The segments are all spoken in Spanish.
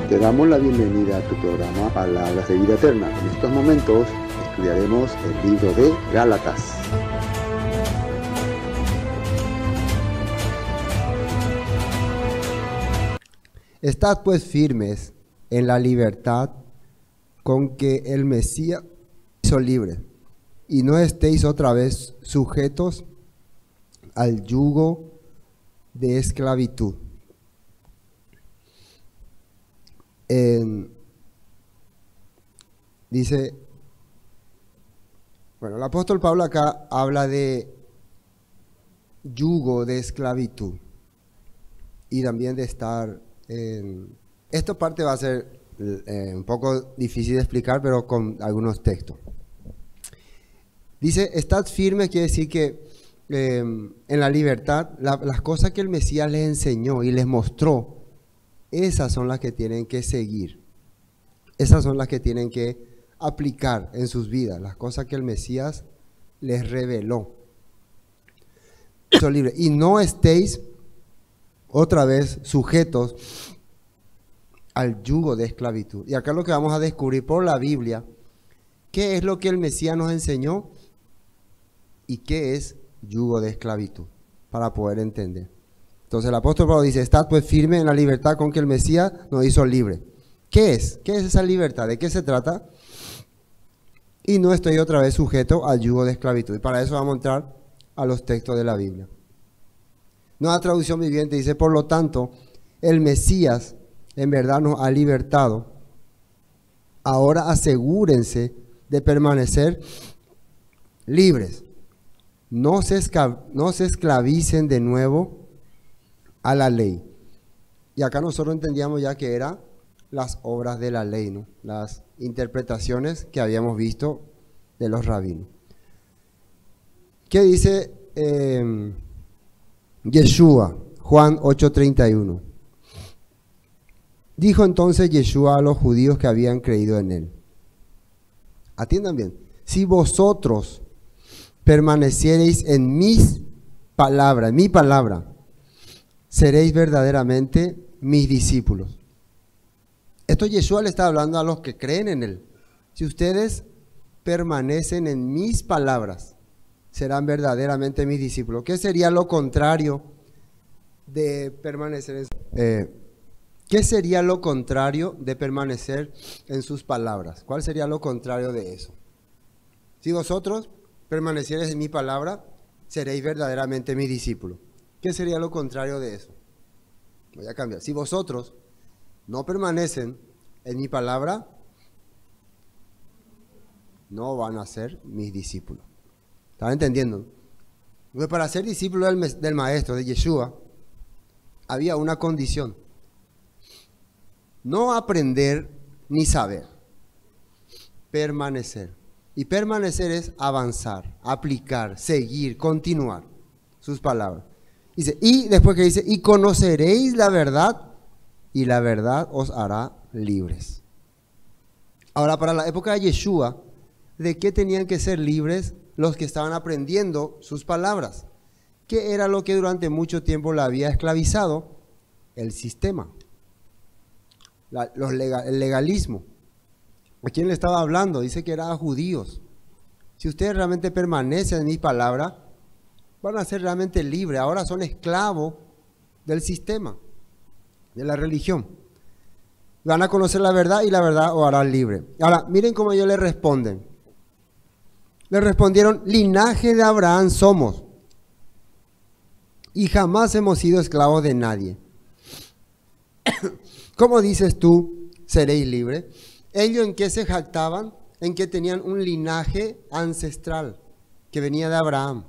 Te damos la bienvenida a tu programa Palabras de Vida Eterna. En estos momentos estudiaremos el libro de Gálatas. Estad pues firmes en la libertad con que el Mesías hizo libre, y no estéis otra vez sujetos al yugo de esclavitud. Dice, bueno, el apóstol Pablo acá habla de yugo de esclavitud y también de estar en... Esta parte va a ser un poco difícil de explicar, pero con algunos textos. Dice, estad firmes, quiere decir que en la libertad, las cosas que el Mesías les enseñó y les mostró, esas son las que tienen que seguir. Esas son las que tienen que aplicar en sus vidas, las cosas que el Mesías les reveló. Son libres. Y no estéis otra vez sujetos al yugo de esclavitud. Y acá lo que vamos a descubrir por la Biblia, qué es lo que el Mesías nos enseñó y qué es yugo de esclavitud, para poder entender. Entonces el apóstol Pablo dice, estad pues firme en la libertad con que el Mesías nos hizo libre. ¿Qué es? ¿Qué es esa libertad? ¿De qué se trata? Y no estoy otra vez sujeto al yugo de esclavitud. Y para eso vamos a entrar a los textos de la Biblia. Nueva Traducción Viviente dice, por lo tanto, el Mesías en verdad nos ha libertado. Ahora asegúrense de permanecer libres. No se esclavicen de nuevo a la ley. Y acá nosotros entendíamos ya que eran las obras de la ley, ¿no? Las interpretaciones que habíamos visto de los rabinos. ¿Qué dice Yeshua? Juan 8:31. Dijo entonces Yeshua a los judíos que habían creído en él. Atiendan bien. Si vosotros permaneciereis en mis palabras, en mi palabra, seréis verdaderamente mis discípulos. Esto Yeshua le está hablando a los que creen en él. Si ustedes permanecen en mis palabras, serán verdaderamente mis discípulos. ¿Qué sería lo contrario de permanecer ¿qué sería lo contrario de permanecer en sus palabras? ¿Cuál sería lo contrario de eso? Si vosotros permaneciereis en mi palabra, seréis verdaderamente mis discípulos. ¿Qué sería lo contrario de eso? Voy a cambiar. Si vosotros no permanecen en mi palabra, no van a ser mis discípulos. ¿Están entendiendo? Porque para ser discípulo del maestro, de Yeshua, había una condición. No aprender ni saber. Permanecer. Y permanecer es avanzar, aplicar, seguir, continuar sus palabras. Dice, y después que dice, y conoceréis la verdad, y la verdad os hará libres. Ahora, para la época de Yeshua, ¿de qué tenían que ser libres los que estaban aprendiendo sus palabras? ¿Qué era lo que durante mucho tiempo la había esclavizado? El sistema, el legalismo. ¿A quién le estaba hablando? Dice que eran a judíos. Si ustedes realmente permanecen en mi palabra, van a ser realmente libres. Ahora son esclavos del sistema, de la religión. Van a conocer la verdad y la verdad os hará libre. Ahora, miren cómo ellos le responden. Le respondieron, linaje de Abraham somos y jamás hemos sido esclavos de nadie. ¿Cómo dices tú, seréis libres? Ellos en qué se jactaban, en que tenían un linaje ancestral que venía de Abraham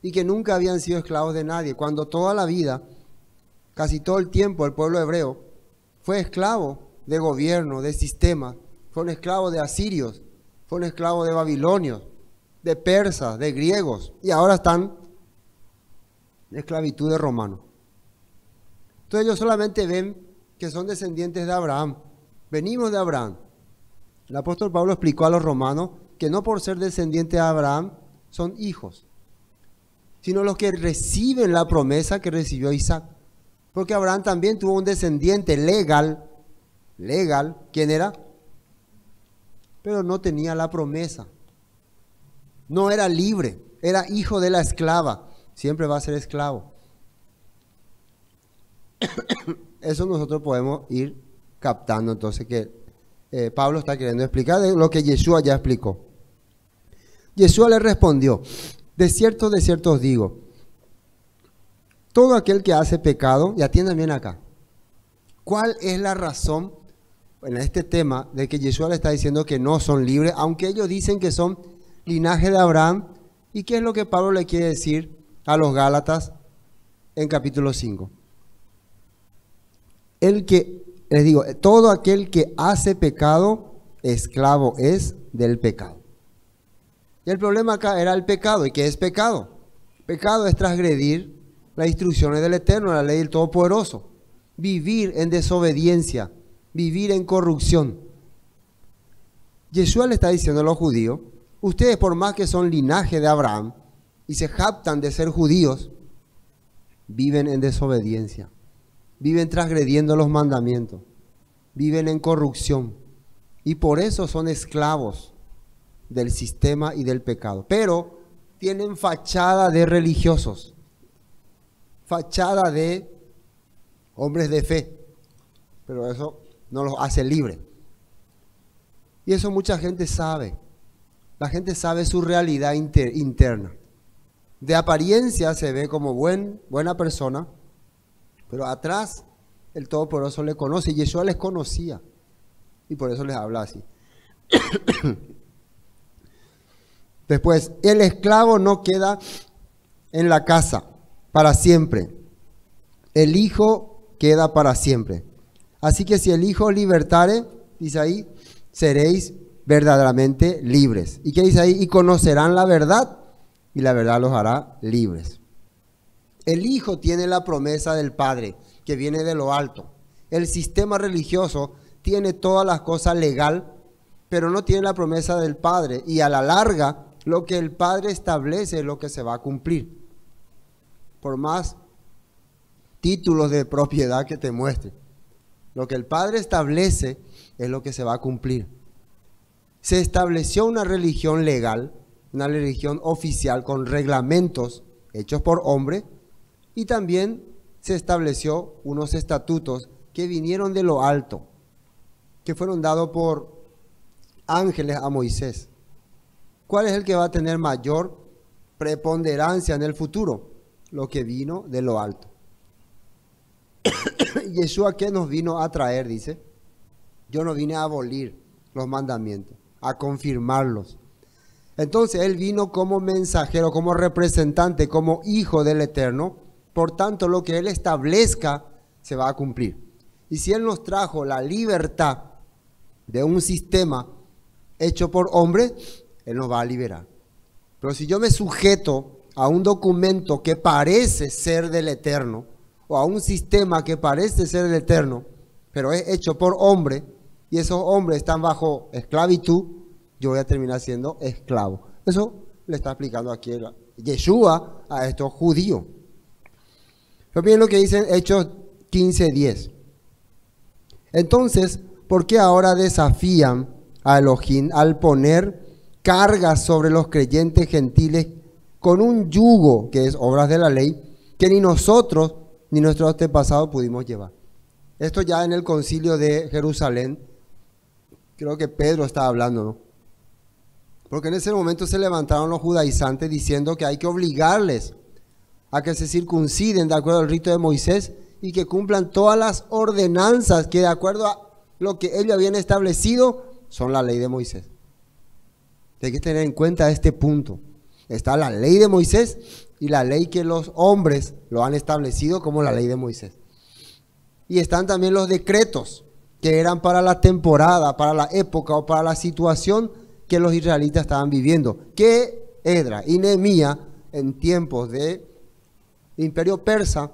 y que nunca habían sido esclavos de nadie, cuando toda la vida, casi todo el tiempo, el pueblo hebreo fue esclavo de gobierno, de sistema, fue un esclavo de asirios, fue un esclavo de babilonios, de persas, de griegos, y ahora están en esclavitud de romanos. Entonces ellos solamente ven que son descendientes de Abraham, venimos de Abraham. El apóstol Pablo explicó a los romanos que no por ser descendientes de Abraham son hijos, sino los que reciben la promesa que recibió Isaac. Porque Abraham también tuvo un descendiente legal, ¿quién era? Pero no tenía la promesa. No era libre, era hijo de la esclava. Siempre va a ser esclavo. Eso nosotros podemos ir captando entonces que Pablo está queriendo explicar de lo que Yeshua ya explicó. Yeshua le respondió, de cierto os digo, todo aquel que hace pecado, y atiendan bien acá, ¿cuál es la razón en este tema de que Yeshua le está diciendo que no son libres, aunque ellos dicen que son linaje de Abraham? ¿Y qué es lo que Pablo le quiere decir a los Gálatas en capítulo 5? Les digo, todo aquel que hace pecado, esclavo es del pecado. Y el problema acá era el pecado. ¿Y qué es pecado? Pecado es transgredir las instrucciones del Eterno, la ley del Todopoderoso. Vivir en desobediencia, vivir en corrupción. Yeshua le está diciendo a los judíos, ustedes por más que son linaje de Abraham y se jactan de ser judíos, viven en desobediencia. Viven transgrediendo los mandamientos, viven en corrupción y por eso son esclavos del sistema y del pecado. Pero tienen fachada de religiosos, fachada de hombres de fe, pero eso no los hace libres. Y eso mucha gente sabe. La gente sabe su realidad interna. De apariencia se ve como buena persona, pero atrás el Todopoderoso le conoce y Yeshua les conocía. Y por eso les habla así. Después, el esclavo no queda en la casa para siempre. El hijo queda para siempre. Así que si el hijo os libertare, dice ahí, seréis verdaderamente libres. ¿Y qué dice ahí? Y conocerán la verdad y la verdad los hará libres. El hijo tiene la promesa del padre que viene de lo alto. El sistema religioso tiene todas las cosas legal, pero no tiene la promesa del padre. Y a la larga, lo que el padre establece es lo que se va a cumplir. Por más títulos de propiedad que te muestre, lo que el padre establece es lo que se va a cumplir. Se estableció una religión legal, una religión oficial con reglamentos hechos por hombre, y también se estableció unos estatutos que vinieron de lo alto, que fueron dados por ángeles a Moisés. ¿Cuál es el que va a tener mayor preponderancia en el futuro? Lo que vino de lo alto. Yeshua, ¿qué nos vino a traer? Dice, yo no vine a abolir los mandamientos, a confirmarlos. Entonces Él vino como mensajero, como representante, como hijo del Eterno. Por tanto, lo que Él establezca se va a cumplir. Y si Él nos trajo la libertad de un sistema hecho por hombre, Él nos va a liberar. Pero si yo me sujeto a un documento que parece ser del Eterno, o a un sistema que parece ser del Eterno, pero es hecho por hombre, y esos hombres están bajo esclavitud, yo voy a terminar siendo esclavo. Eso le está explicando aquí Yeshua a estos judíos. Pero miren lo que dicen Hechos 15:10. Entonces, ¿por qué ahora desafían a Elohim al poner cargas sobre los creyentes gentiles con un yugo, que es obras de la ley, que ni nosotros ni nuestros antepasados pudimos llevar? Esto ya en el concilio de Jerusalén, creo que Pedro estaba hablando, ¿no? Porque en ese momento se levantaron los judaizantes diciendo que hay que obligarles a que se circunciden de acuerdo al rito de Moisés y que cumplan todas las ordenanzas que de acuerdo a lo que ellos habían establecido son la ley de Moisés. Hay que tener en cuenta este punto. Está la ley de Moisés y la ley que los hombres lo han establecido como la ley de Moisés. Y están también los decretos que eran para la temporada, para la época o para la situación que los israelitas estaban viviendo. Que Esdras y Nehemías en tiempos de Imperio Persa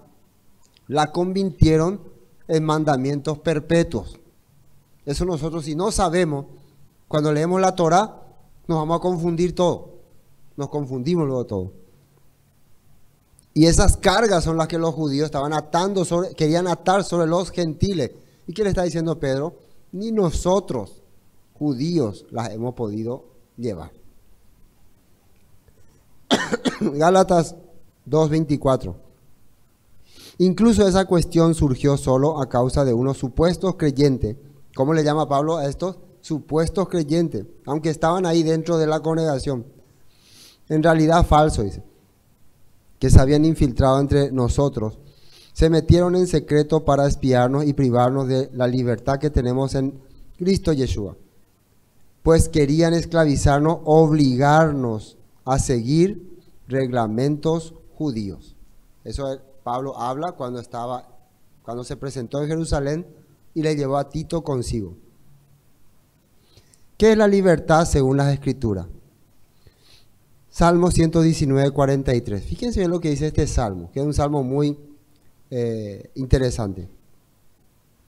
la convirtieron en mandamientos perpetuos. Eso nosotros, si no sabemos, cuando leemos la Torá, nos vamos a confundir todo. Nos confundimos luego todo. Y esas cargas son las que los judíos estaban atando querían atar sobre los gentiles. ¿Y qué le está diciendo Pedro? Ni nosotros, judíos, las hemos podido llevar. Gálatas 2:24. Incluso esa cuestión surgió solo a causa de unos supuestos creyentes. ¿Cómo le llama Pablo a estos? Supuestos creyentes, aunque estaban ahí dentro de la congregación. En realidad falso, dice, que se habían infiltrado entre nosotros. Se metieron en secreto para espiarnos y privarnos de la libertad que tenemos en Cristo Yeshua. Pues querían esclavizarnos, obligarnos a seguir reglamentos judíos. Eso Pablo habla cuando se presentó en Jerusalén y le llevó a Tito consigo. ¿Qué es la libertad según las Escrituras? Salmo 119, 43. Fíjense bien lo que dice este salmo, que es un salmo muy interesante.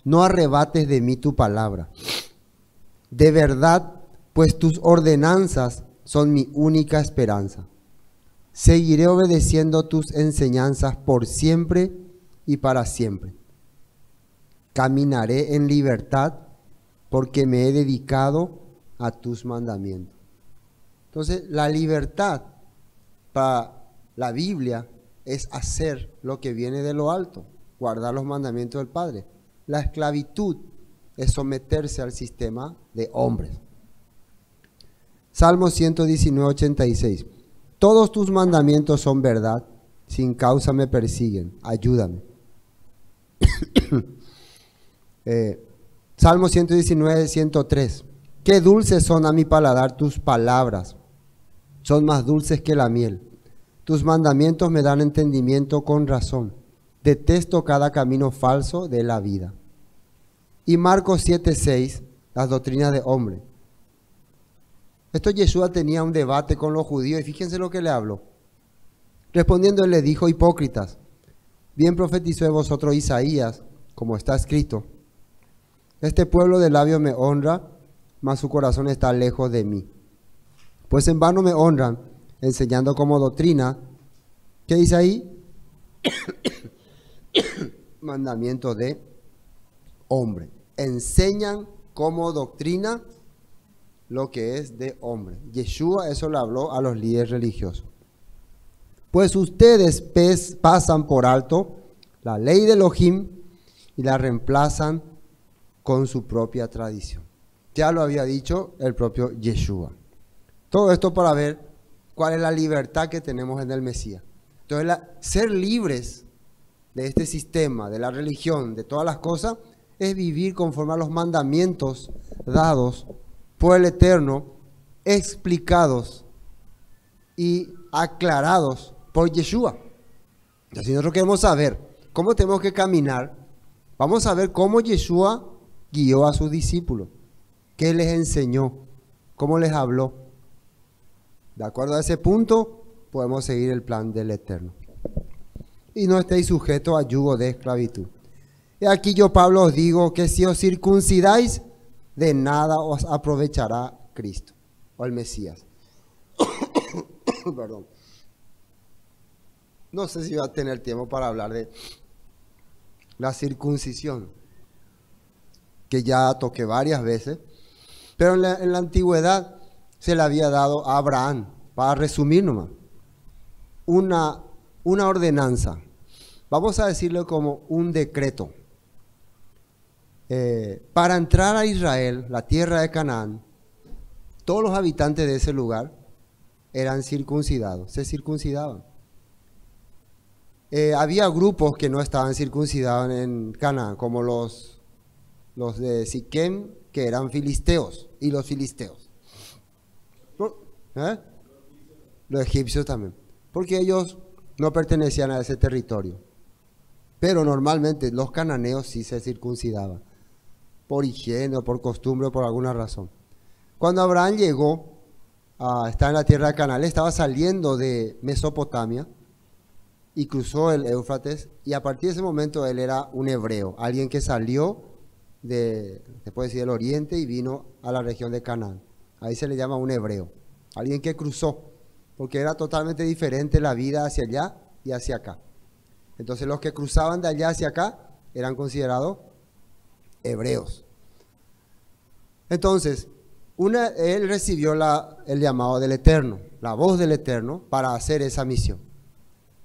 No arrebates de mí tu palabra. De verdad, pues tus ordenanzas son mi única esperanza. Seguiré obedeciendo tus enseñanzas por siempre y para siempre. Caminaré en libertad porque me he dedicado a tus mandamientos. Entonces, la libertad para la Biblia es hacer lo que viene de lo alto, guardar los mandamientos del Padre. La esclavitud es someterse al sistema de hombres. Salmo 119, 86. Todos tus mandamientos son verdad, sin causa me persiguen, ayúdame. Salmo 119, 103. Qué dulces son a mi paladar tus palabras, son más dulces que la miel. Tus mandamientos me dan entendimiento con razón. Detesto cada camino falso de la vida. Y Marcos 7:6, las doctrinas de hombre. Esto Yeshua tenía un debate con los judíos y fíjense lo que le habló. Respondiendo él le dijo: hipócritas, bien profetizó de vosotros Isaías, como está escrito: este pueblo de labios me honra, mas su corazón está lejos de mí. Pues en vano me honran, enseñando como doctrina, ¿qué dice ahí? Mandamiento de hombre. Enseñan como doctrina lo que es de hombre. Yeshua eso le habló a los líderes religiosos. Pues ustedes pasan por alto la ley de Elohim y la reemplazan con su propia tradición. Ya lo había dicho el propio Yeshua. Todo esto para ver cuál es la libertad que tenemos en el Mesías. Entonces, ser libres de este sistema, de la religión, de todas las cosas, es vivir conforme a los mandamientos dados por el Eterno, explicados y aclarados por Yeshua. Entonces, si nosotros queremos saber cómo tenemos que caminar, vamos a ver cómo Yeshua guió a sus discípulos, qué les enseñó, cómo les habló. De acuerdo a ese punto, podemos seguir el plan del Eterno. Y no estéis sujetos a yugo de esclavitud. Y aquí yo, Pablo, os digo que si os circuncidáis, de nada os aprovechará Cristo o el Mesías. Perdón. No sé si va a tener tiempo para hablar de la circuncisión, que ya toqué varias veces, pero en la antigüedad se le había dado a Abraham, para resumir nomás, una ordenanza, vamos a decirlo como un decreto. Para entrar a Israel, la tierra de Canaán, todos los habitantes de ese lugar eran circuncidados, se circuncidaban. Había grupos que no estaban circuncidados en Canaán, como los de Siquem, que eran filisteos, y los filisteos. Los egipcios también, porque ellos no pertenecían a ese territorio. Pero normalmente los cananeos sí se circuncidaban, por higiene o por costumbre o por alguna razón. Cuando Abraham llegó a estar en la tierra de Canaán, estaba saliendo de Mesopotamia y cruzó el Éufrates, y a partir de ese momento él era un hebreo, alguien que salió se puede decir, del oriente y vino a la región de Canaán. Ahí se le llama un hebreo, alguien que cruzó, porque era totalmente diferente la vida hacia allá y hacia acá. Entonces los que cruzaban de allá hacia acá eran considerados hebreos. Entonces, él recibió el llamado del Eterno, la voz del Eterno para hacer esa misión.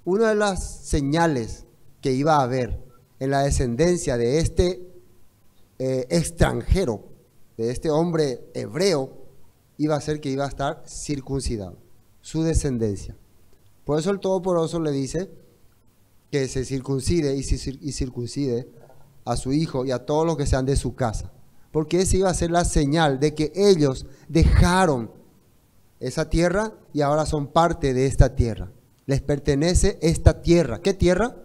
Una de las señales que iba a haber en la descendencia de este extranjero, de este hombre hebreo, iba a ser que iba a estar circuncidado, su descendencia. Por eso el Todopoderoso le dice que se circuncide y circuncide a su hijo y a todos los que sean de su casa. Porque esa iba a ser la señal de que ellos dejaron esa tierra y ahora son parte de esta tierra. Les pertenece esta tierra. ¿Qué tierra?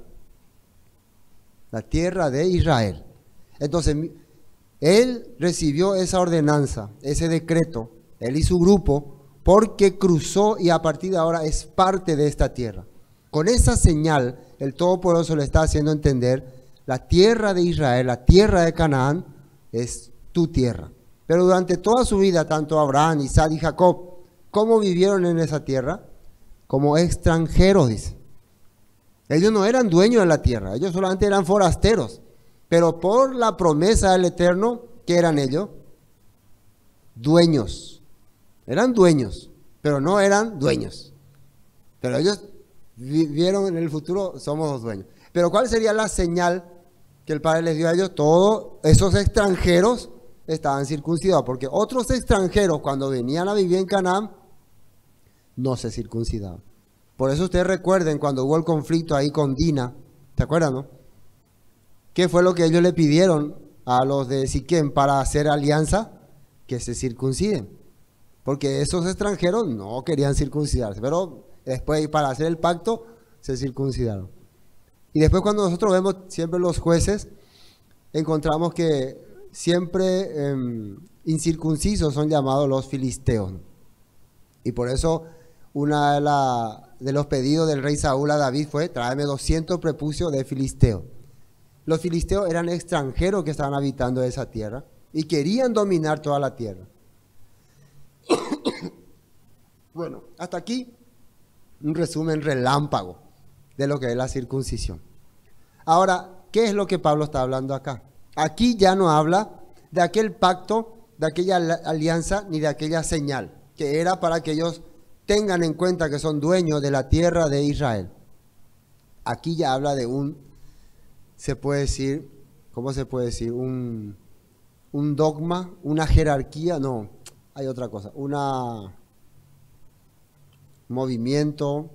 La tierra de Israel. Entonces, él recibió esa ordenanza, ese decreto, él y su grupo, porque cruzó y a partir de ahora es parte de esta tierra. Con esa señal, el Todopoderoso le está haciendo entender, la tierra de Israel, la tierra de Canaán, es tu tierra. Pero durante toda su vida, tanto Abraham, Isaac y Jacob, ¿cómo vivieron en esa tierra? Como extranjeros, dice. Ellos no eran dueños de la tierra, ellos solamente eran forasteros. Pero por la promesa del Eterno, ¿qué eran ellos? Dueños. Eran dueños, pero no eran dueños. Pero ellos vieron en el futuro, somos los dueños. Pero ¿cuál sería la señal que el Padre les dio a ellos? Todos esos extranjeros estaban circuncidados, porque otros extranjeros cuando venían a vivir en Canaán no se circuncidaban. Por eso ustedes recuerden cuando hubo el conflicto ahí con Dina, ¿te acuerdan, no? ¿Qué fue lo que ellos le pidieron a los de Siquem para hacer alianza? Que se circunciden, porque esos extranjeros no querían circuncidarse, pero después para hacer el pacto se circuncidaron. Y después cuando nosotros vemos siempre los jueces, encontramos que siempre incircuncisos son llamados los filisteos. Y por eso una de los pedidos del rey Saúl a David fue, tráeme 200 prepucios de filisteos. Los filisteos eran extranjeros que estaban habitando esa tierra y querían dominar toda la tierra. Bueno, hasta aquí un resumen relámpago de lo que es la circuncisión. Ahora, ¿qué es lo que Pablo está hablando acá? Aquí ya no habla de aquel pacto, de aquella alianza, ni de aquella señal, que era para que ellos tengan en cuenta que son dueños de la tierra de Israel. Aquí ya habla de se puede decir, ¿cómo se puede decir? Un dogma, una jerarquía, no, hay otra cosa, un movimiento,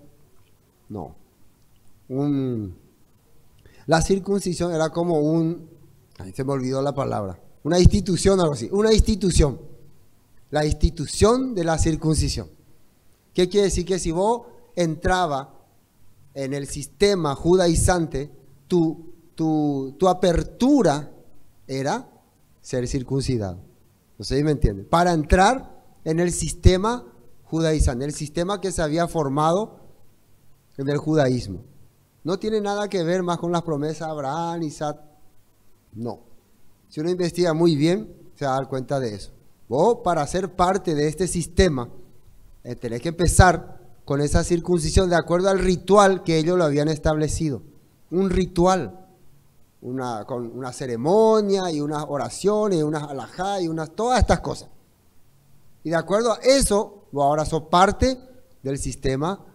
no. La circuncisión era como ahí se me olvidó la palabra, una institución, algo así, una institución, la institución de la circuncisión. ¿Qué quiere decir? Que si vos entrabas en el sistema judaizante, tu apertura era ser circuncidado. No sé si me entienden. Para entrar en el sistema judaizante, el sistema que se había formado en el judaísmo. No tiene nada que ver más con las promesas de Abraham, Isaac. No. Si uno investiga muy bien, se va a dar cuenta de eso. Vos, para ser parte de este sistema, tenés que empezar con esa circuncisión de acuerdo al ritual que ellos lo habían establecido. Un ritual, con una ceremonia y unas oraciones, y unas alajá y todas estas cosas. Y de acuerdo a eso, vos ahora sos parte del sistema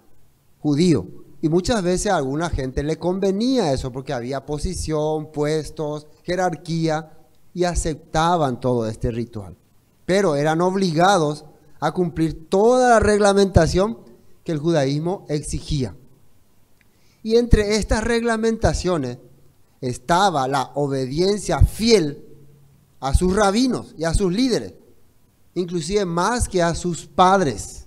judío. Y muchas veces a alguna gente le convenía eso porque había posición, puestos, jerarquía y aceptaban todo este ritual. Pero eran obligados a cumplir toda la reglamentación que el judaísmo exigía. Y entre estas reglamentaciones estaba la obediencia fiel a sus rabinos y a sus líderes, inclusive más que a sus padres,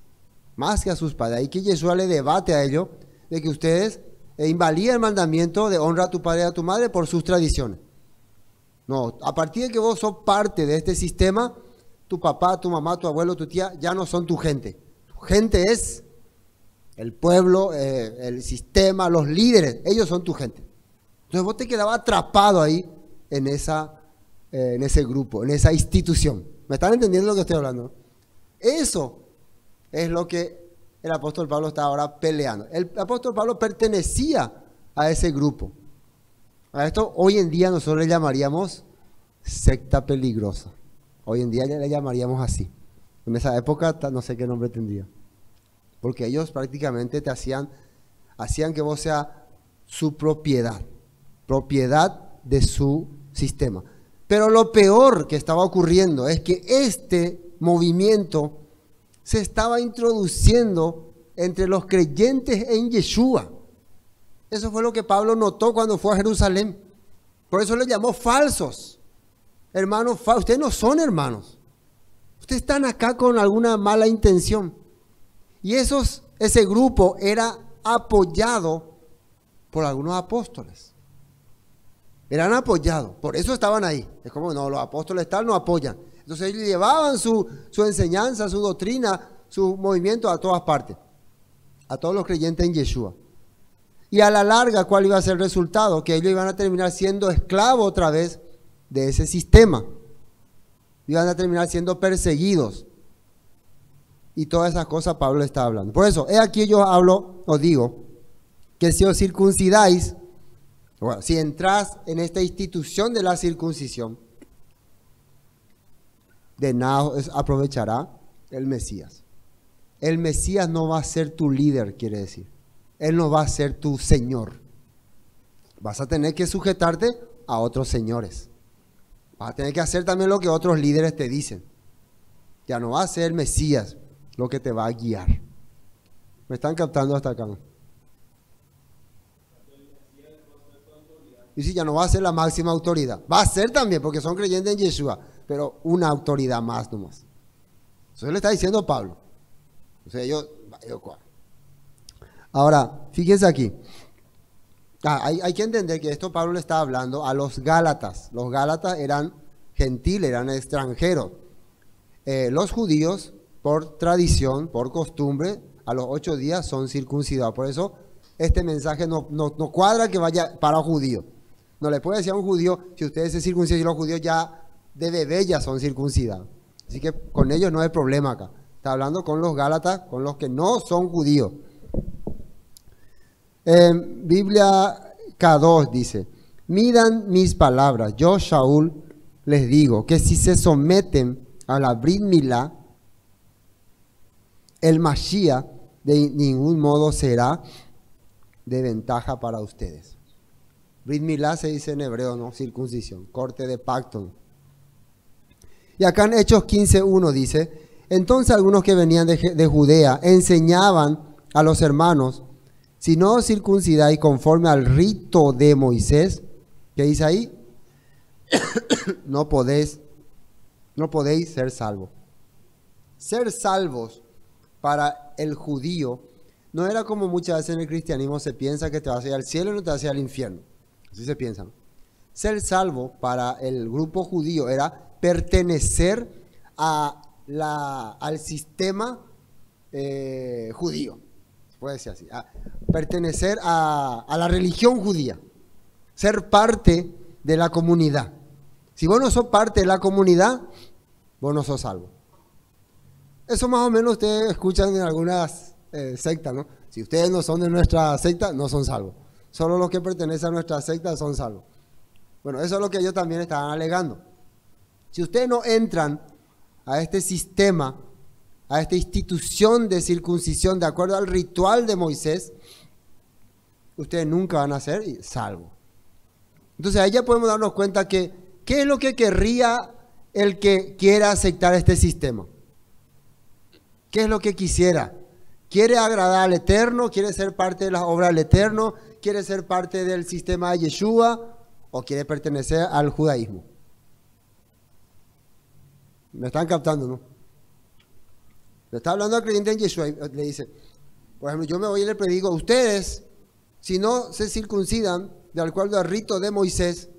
Ahí que Yeshua le debate a ellos de que ustedes invalidan el mandamiento de honra a tu padre y a tu madre por sus tradiciones. No, a partir de que vos sos parte de este sistema, tu papá, tu mamá, tu abuelo, tu tía, ya no son tu gente. Tu gente es el pueblo, el sistema, los líderes, ellos son tu gente. Entonces vos te quedabas atrapado ahí en ese grupo, en esa institución. ¿Me están entendiendo lo que estoy hablando? Eso es lo que el apóstol Pablo está ahora peleando. El apóstol Pablo pertenecía a ese grupo. A esto hoy en día nosotros le llamaríamos secta peligrosa. Hoy en día le llamaríamos así. En esa época no sé qué nombre tendría. Porque ellos prácticamente hacían que vos seas su propiedad de su sistema. Pero lo peor que estaba ocurriendo es que este movimiento se estaba introduciendo entre los creyentes en Yeshua. Eso fue lo que Pablo notó cuando fue a Jerusalén. Por eso le llamó falsos. Hermanos, ustedes no son hermanos. Ustedes están acá con alguna mala intención. Y ese grupo era apoyado por algunos apóstoles. Eran apoyados, por eso estaban ahí. Es como, no, los apóstoles tal no apoyan. Entonces ellos llevaban su enseñanza, su doctrina, su movimiento a todas partes. A todos los creyentes en Yeshua. Y a la larga, ¿cuál iba a ser el resultado? Que ellos iban a terminar siendo esclavos otra vez de ese sistema. Iban a terminar siendo perseguidos. Y todas esas cosas Pablo está hablando. Por eso, aquí yo os digo, que si os circuncidáis, bueno, si entras en esta institución de la circuncisión, de nada os aprovechará el Mesías. El Mesías no va a ser tu líder, quiere decir. Él no va a ser tu Señor. Vas a tener que sujetarte a otros señores. Vas a tener que hacer también lo que otros líderes te dicen. Ya no va a ser el Mesías lo que te va a guiar. ¿Me están captando hasta acá? Y si ya no va a ser la máxima autoridad. Va a ser también, porque son creyentes en Yeshua, pero una autoridad más nomás. Eso le está diciendo Pablo. O sea, ahora, fíjense aquí. Hay que entender que esto Pablo le está hablando a los Gálatas. Los Gálatas eran gentiles, eran extranjeros. Los judíos, por tradición, por costumbre, a los 8 días son circuncidados. Por eso este mensaje no cuadra que vaya para judíos. No le puede decir a un judío, si ustedes se circuncidan, y los judíos ya de bebé ya son circuncidados. Así que con ellos no hay problema acá. Está hablando con los Gálatas, con los que no son judíos. Biblia K2 dice, midan mis palabras, yo Shaul les digo que si se someten a la Brit Milá, el Mashiach de ningún modo será de ventaja para ustedes. Brit Milá se dice en hebreo, ¿no? Circuncisión, corte de pacto. Y acá en Hechos 15:1 dice, entonces algunos que venían de Judea enseñaban a los hermanos, si no os circuncidáis conforme al rito de Moisés, ¿qué dice ahí? no podéis ser salvos. Ser salvos para el judío no era como muchas veces en el cristianismo se piensa que te vas a ir al cielo y no te vas a ir al infierno. Así se piensa, ¿no? Ser salvo para el grupo judío era pertenecer al sistema judío. Puede ser así. Pertenecer a la religión judía. Ser parte de la comunidad. Si vos no sos parte de la comunidad, vos no sos salvo. Eso más o menos ustedes escuchan en algunas sectas, ¿no? Si ustedes no son de nuestra secta, no son salvos. Solo los que pertenecen a nuestra secta son salvos. Bueno, eso es lo que ellos también estaban alegando. Si ustedes no entran a este sistema, a esta institución de circuncisión de acuerdo al ritual de Moisés, ustedes nunca van a ser salvos. Entonces ahí ya podemos darnos cuenta que ¿qué es lo que querría el que quiera aceptar este sistema? ¿Qué es lo que quisiera? ¿Quiere agradar al Eterno? ¿Quiere ser parte de las obras del Eterno? ¿Quiere ser parte del sistema de Yeshua? ¿O quiere pertenecer al judaísmo? ¿Me están captando, no? Le está hablando al creyente en Yeshua y le dice, por ejemplo, yo me voy y le predigo, ustedes, si no se circuncidan de acuerdo al rito de Moisés,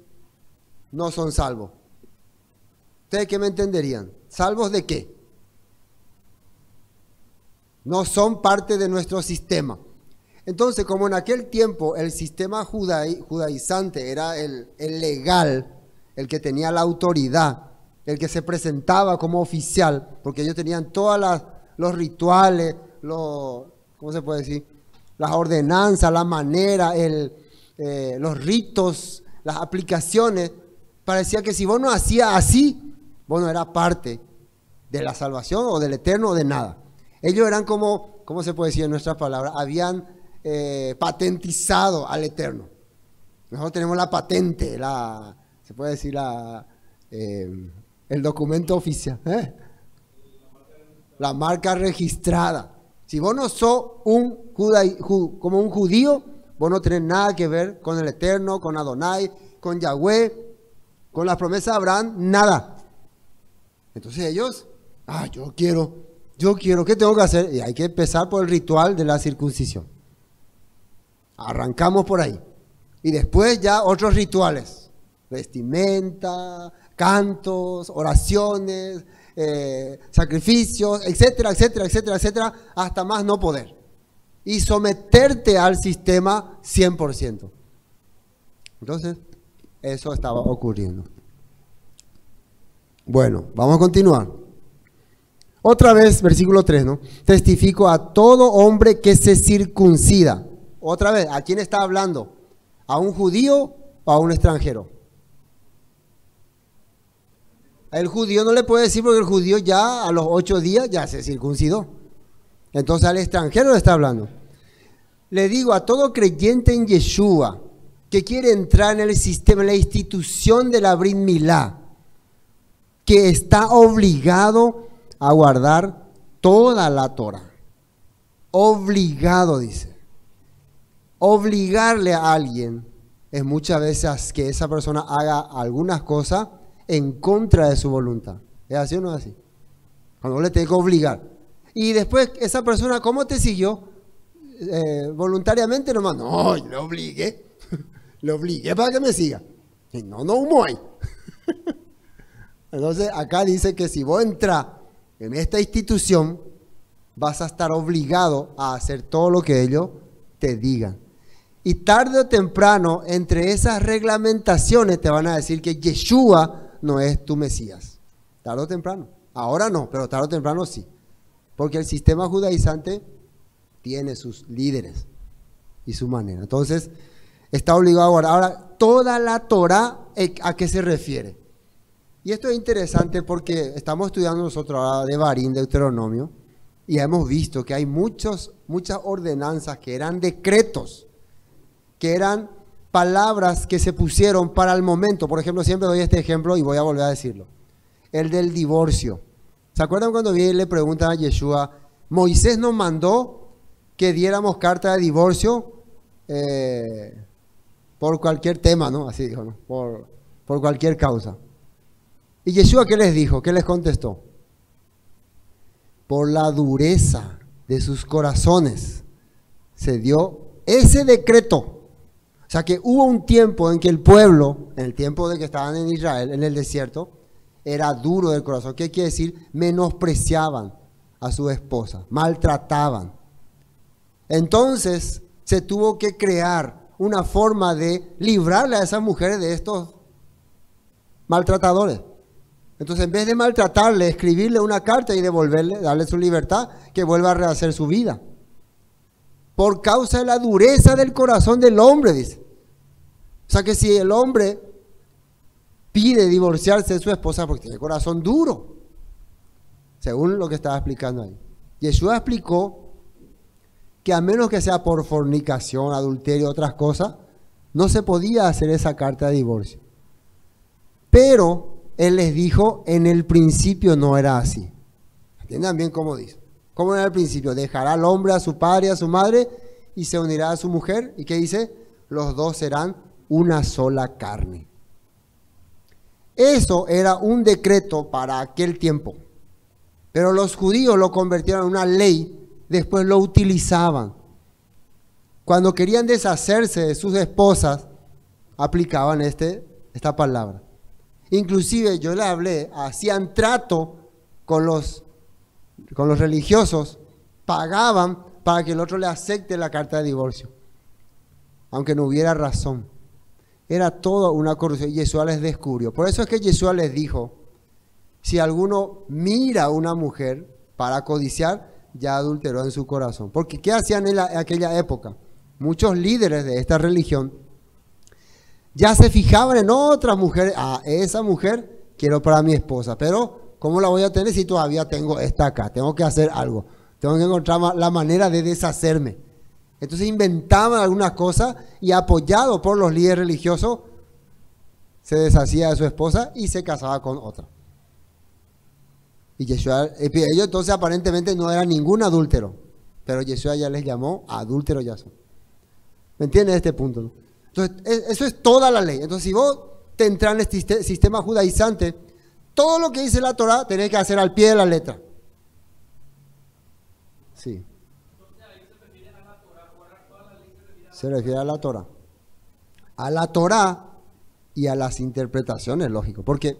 no son salvos. ¿Ustedes qué me entenderían? ¿Salvos de qué? No son parte de nuestro sistema. Entonces, como en aquel tiempo el sistema judaizante era el legal, el que tenía la autoridad, el que se presentaba como oficial, porque ellos tenían todos los rituales, ¿cómo se puede decir? Las ordenanzas, la manera, los ritos, las aplicaciones. Parecía que si vos no hacías así, vos no eras parte de la salvación o del eterno o de nada. Ellos eran como, ¿cómo se puede decir en nuestras palabras? Habían patentizado al eterno. Nosotros tenemos la patente, se puede decir el documento oficial, la marca registrada. Si vos no sos como un judío, vos no tenés nada que ver con el eterno, con Adonai, con Yahweh, con las promesas de Abraham, nada. Entonces ellos, yo quiero, ¿qué tengo que hacer? Y hay que empezar por el ritual de la circuncisión. Arrancamos por ahí. Y después ya otros rituales, vestimenta, cantos, oraciones, sacrificios, etcétera, etcétera, etcétera, etcétera, hasta más no poder. Y someterte al sistema 100%. Entonces, eso estaba ocurriendo. Bueno, vamos a continuar. Otra vez, versículo 3, ¿no? Testifico a todo hombre que se circuncida. Otra vez, ¿a quién está hablando? ¿A un judío o a un extranjero? El judío no le puede decir porque el judío ya a los 8 días ya se circuncidó. Entonces al extranjero le está hablando. Le digo a todo creyente en Yeshua que quiere entrar en el sistema, en la institución de la Brit Milá, que está obligado a guardar toda la Torah. Obligado, dice. Obligarle a alguien es muchas veces que esa persona haga algunas cosas en contra de su voluntad. ¿Es así o no es así? Cuando le tengo que obligar. Y después, esa persona, ¿cómo te siguió? Voluntariamente nomás. No, yo le obligué. Le obligué para que me siga. Y no humo ahí. Entonces, acá dice que si vos entras en esta institución, vas a estar obligado a hacer todo lo que ellos te digan. Y tarde o temprano, entre esas reglamentaciones, te van a decir que Yeshua no es tu Mesías. Tarde o temprano. Ahora no, pero tarde o temprano sí. Porque el sistema judaizante tiene sus líderes y su manera. Entonces, está obligado a guardar. Ahora, toda la Torah, ¿a qué se refiere? Y esto es interesante porque estamos estudiando nosotros ahora Devarim, Deuteronomio, y hemos visto que hay muchas ordenanzas que eran decretos, que eran palabras que se pusieron para el momento. Por ejemplo, siempre doy este ejemplo y voy a volver a decirlo. El del divorcio. ¿Se acuerdan cuando viene y le preguntan a Yeshua, Moisés nos mandó que diéramos carta de divorcio por cualquier tema, ¿no? Así dijo, ¿no? Por cualquier causa. ¿Y Yeshua qué les dijo? ¿Qué les contestó? Por la dureza de sus corazones se dio ese decreto. O sea que hubo un tiempo en que el pueblo, en el tiempo de que estaban en Israel, en el desierto, era duro del corazón. ¿Qué quiere decir? Menospreciaban a su esposa, maltrataban. Entonces se tuvo que crear una forma de librarle a esas mujeres de estos maltratadores. Entonces, en vez de maltratarle, escribirle una carta y devolverle, darle su libertad, que vuelva a rehacer su vida. Por causa de la dureza del corazón del hombre, dice. O sea que si el hombre pide divorciarse de su esposa porque tiene el corazón duro, según lo que estaba explicando ahí. Yeshua explicó que a menos que sea por fornicación, adulterio, otras cosas, no se podía hacer esa carta de divorcio. Pero él les dijo, en el principio no era así. ¿Entiendan bien cómo dice? ¿Cómo era el principio? Dejará al hombre a su padre y a su madre y se unirá a su mujer. ¿Y qué dice? Los dos serán una sola carne. Eso era un decreto para aquel tiempo. Pero los judíos lo convirtieron en una ley, después lo utilizaban. Cuando querían deshacerse de sus esposas, aplicaban esta palabra. Inclusive yo le hablé, hacían trato con los religiosos, pagaban para que el otro le acepte la carta de divorcio, aunque no hubiera razón. Era toda una corrupción y Yeshua les descubrió. Por eso es que Yeshua les dijo, si alguno mira a una mujer para codiciar, ya adulteró en su corazón. Porque ¿qué hacían en aquella época? Muchos líderes de esta religión ya se fijaban en otras mujeres. Esa mujer quiero para mi esposa, pero ¿cómo la voy a tener si todavía tengo esta acá? Tengo que hacer algo. Tengo que encontrar la manera de deshacerme. Entonces inventaban algunas cosas y apoyado por los líderes religiosos se deshacía de su esposa y se casaba con otra. Y Yeshua, ellos entonces aparentemente no eran ningún adúltero, pero Yeshua ya les llamó adúlteros ya son. ¿Me entiendes este punto, no? Entonces, eso es toda la ley. Entonces, si vos te entras en este sistema judaizante, todo lo que dice la Torah tenés que hacer al pie de la letra. Sí. Se refiere a la Torah. A la Torah y a las interpretaciones, lógico. Porque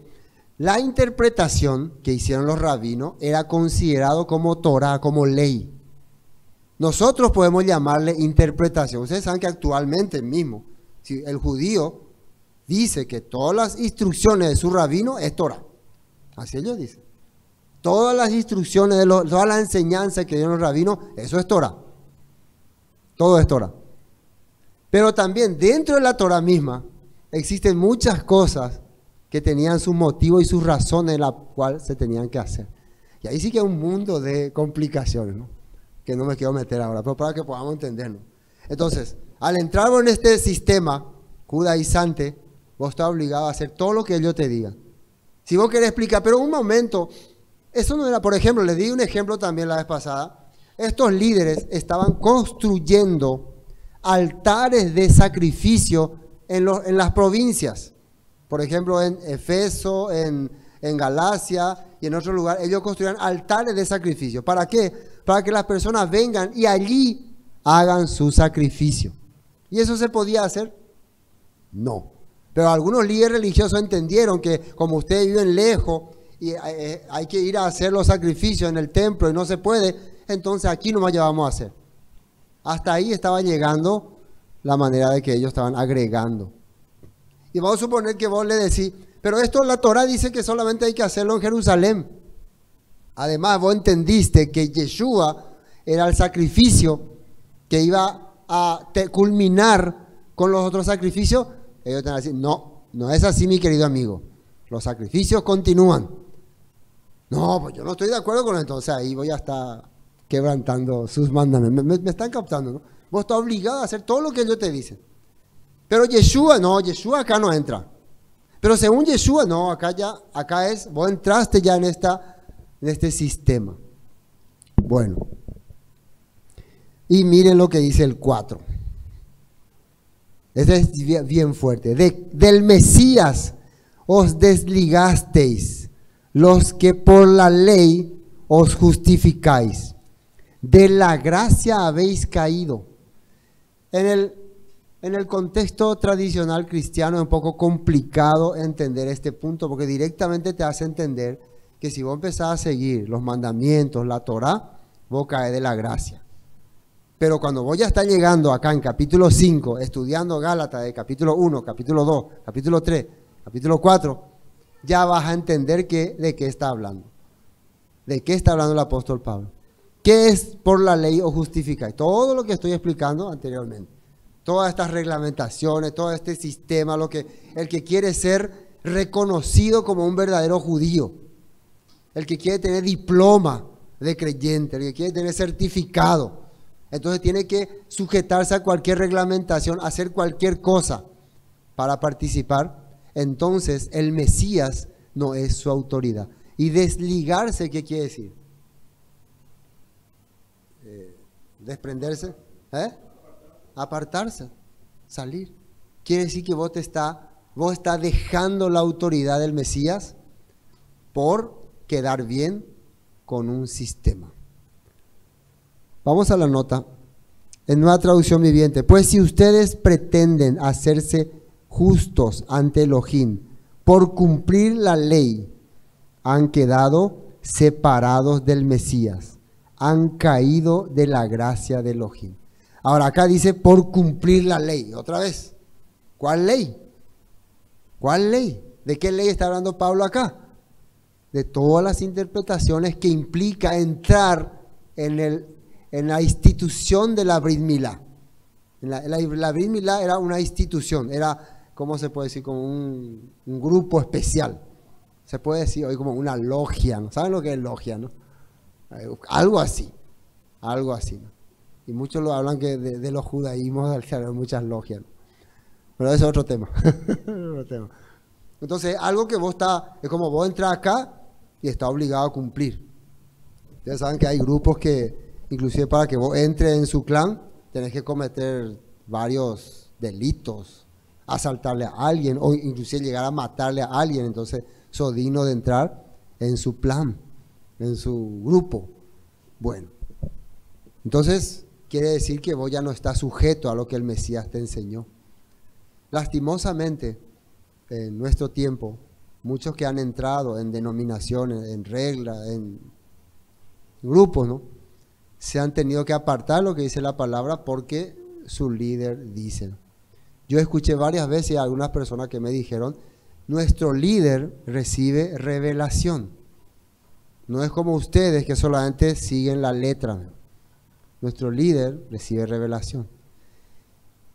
la interpretación que hicieron los rabinos era considerado como Torah, como ley. Nosotros podemos llamarle interpretación. Ustedes saben que actualmente mismo, si el judío dice que todas las instrucciones de su rabino es Torah. Así ellos dicen. Todas las instrucciones, todas las enseñanzas que dieron los rabinos, eso es Torah. Todo es Torah. Pero también dentro de la Torah misma existen muchas cosas que tenían sus motivos y sus razones en las cuales se tenían que hacer. Y ahí sí que hay un mundo de complicaciones, ¿no? Que no me quiero meter ahora, pero para que podamos entenderlo. Entonces, al entrar en este sistema judaizante, vos estás obligado a hacer todo lo que ellos te digan. Si vos querés explicar, pero un momento, eso no era, por ejemplo, les di un ejemplo también la vez pasada, estos líderes estaban construyendo altares de sacrificio en las provincias. Por ejemplo, en Efeso, en Galacia y en otro lugar, ellos construían altares de sacrificio. ¿Para qué? Para que las personas vengan y allí hagan su sacrificio. ¿Y eso se podía hacer? No. Pero algunos líderes religiosos entendieron que como ustedes viven lejos y hay que ir a hacer los sacrificios en el templo y no se puede, entonces aquí nomás ya vamos a hacer. Hasta ahí estaba llegando la manera de que ellos estaban agregando. Y vamos a suponer que vos le decís, pero esto la Torah dice que solamente hay que hacerlo en Jerusalén. Además, vos entendiste que Yeshua era el sacrificio que iba a culminar con los otros sacrificios. Ellos te van a decir, no, no es así, mi querido amigo. Los sacrificios continúan. No, pues yo no estoy de acuerdo con eso. Entonces ahí voy a estar quebrantando sus mandamientos. Me están captando, ¿no? Vos estás obligado a hacer todo lo que ellos te dicen. Pero Yeshua, no, Yeshua acá no entra. Pero según Yeshua, no, acá es, vos entraste ya en este sistema. Bueno. Y miren lo que dice el 4. Este es bien fuerte. Del Mesías os desligasteis, los que por la ley os justificáis. De la gracia habéis caído. En el contexto tradicional cristiano es un poco complicado entender este punto porque directamente te hace entender que si vos empezás a seguir los mandamientos, la Torah, vos caes de la gracia. Pero cuando vos ya estás llegando acá en capítulo 5, estudiando Gálatas de capítulo 1, capítulo 2, capítulo 3, capítulo 4, ya vas a entender de qué está hablando. ¿De qué está hablando el apóstol Pablo? ¿Qué es por la ley o justificáis? Todo lo que estoy explicando anteriormente. Todas estas reglamentaciones, todo este sistema, el que quiere ser reconocido como un verdadero judío, el que quiere tener diploma de creyente, el que quiere tener certificado, entonces tiene que sujetarse a cualquier reglamentación, hacer cualquier cosa para participar. Entonces el Mesías no es su autoridad. Y desligarse, ¿qué quiere decir? Desprenderse, apartarse, salir. Quiere decir que vos estás dejando la autoridad del Mesías por quedar bien con un sistema. Vamos a la nota. En Nueva Traducción Viviente. Pues si ustedes pretenden hacerse justos ante Elohim por cumplir la ley, han quedado separados del Mesías. Han caído de la gracia de Elohim. Ahora acá dice por cumplir la ley. Otra vez. ¿Cuál ley? ¿Cuál ley? ¿De qué ley está hablando Pablo acá? De todas las interpretaciones que implica entrar en la institución de la Brit Milá. La Brit Milá era una institución, era, ¿cómo se puede decir? Como un grupo especial. Se puede decir hoy como una logia, ¿no? ¿Saben lo que es logia, no? Algo así, ¿no? Y muchos lo hablan que de los judaísmos, hay muchas logias, ¿no? Pero ese es otro tema. Entonces, algo que es como vos entras acá y estás obligado a cumplir. Ustedes saben que hay grupos que, inclusive para que vos entres en su clan, tenés que cometer varios delitos, asaltarle a alguien o inclusive llegar a matarle a alguien. Entonces, sos digno de entrar en su plan, en su grupo. Bueno, entonces quiere decir que vos ya no estás sujeto a lo que el Mesías te enseñó. Lastimosamente, en nuestro tiempo, muchos que han entrado en denominaciones, en reglas, en grupos, ¿no?, se han tenido que apartar lo que dice la palabra porque su líder dice. Yo escuché varias veces a algunas personas que me dijeron, nuestro líder recibe revelación. No es como ustedes que solamente siguen la letra. Nuestro líder recibe revelación.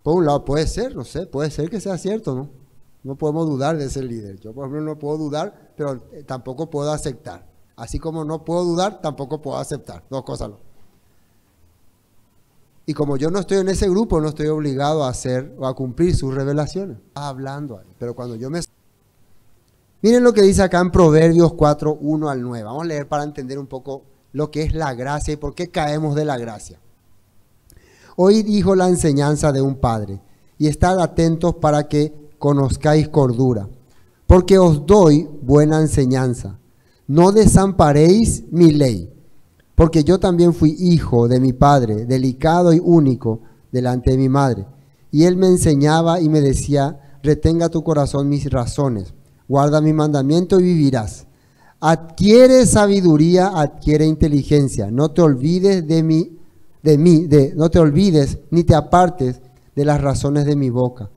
Por un lado puede ser, no sé, puede ser que sea cierto, ¿no? No podemos dudar de ese líder. Yo, por ejemplo, no puedo dudar, pero tampoco puedo aceptar. Así como no puedo dudar, tampoco puedo aceptar. Dos cosas no. Y como yo no estoy en ese grupo, no estoy obligado a hacer o a cumplir sus revelaciones. Está hablando ahí. Pero cuando yo me... Miren lo que dice acá en Proverbios 4, 1 al 9. Vamos a leer para entender un poco lo que es la gracia y por qué caemos de la gracia. Oíd, hijo, la enseñanza de un padre, y estad atentos para que conozcáis cordura, porque os doy buena enseñanza. No desamparéis mi ley, porque yo también fui hijo de mi padre, delicado y único delante de mi madre. Y él me enseñaba y me decía, retenga tu corazón mis razones, guarda mi mandamiento y vivirás. Adquiere sabiduría, adquiere inteligencia, no te olvides no te olvides ni te apartes de las razones de mi boca.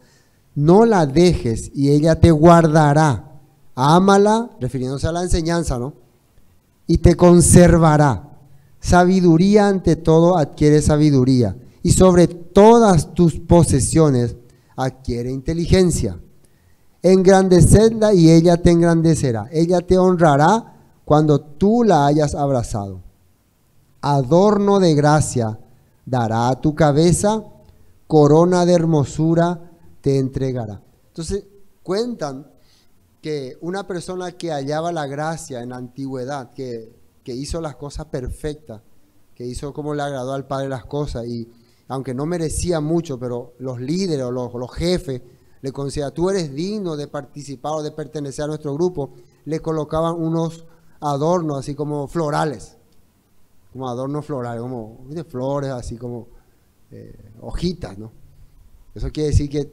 No la dejes y ella te guardará. Ámala, refiriéndose a la enseñanza, ¿no? Y te conservará. Sabiduría ante todo adquiere sabiduría. Y sobre todas tus posesiones adquiere inteligencia. Engrandecedla y ella te engrandecerá. Ella te honrará cuando tú la hayas abrazado. Adorno de gracia dará a tu cabeza, corona de hermosura te entregará. Entonces cuentan que una persona que hallaba la gracia en la antigüedad, que hizo las cosas perfectas, que hizo como le agradó al Padre las cosas, y aunque no merecía mucho, pero los líderes o los jefes le consideraban, tú eres digno de participar o de pertenecer a nuestro grupo, le colocaban unos adornos así como florales, como adornos florales, como de flores, así como hojitas, ¿no? Eso quiere decir que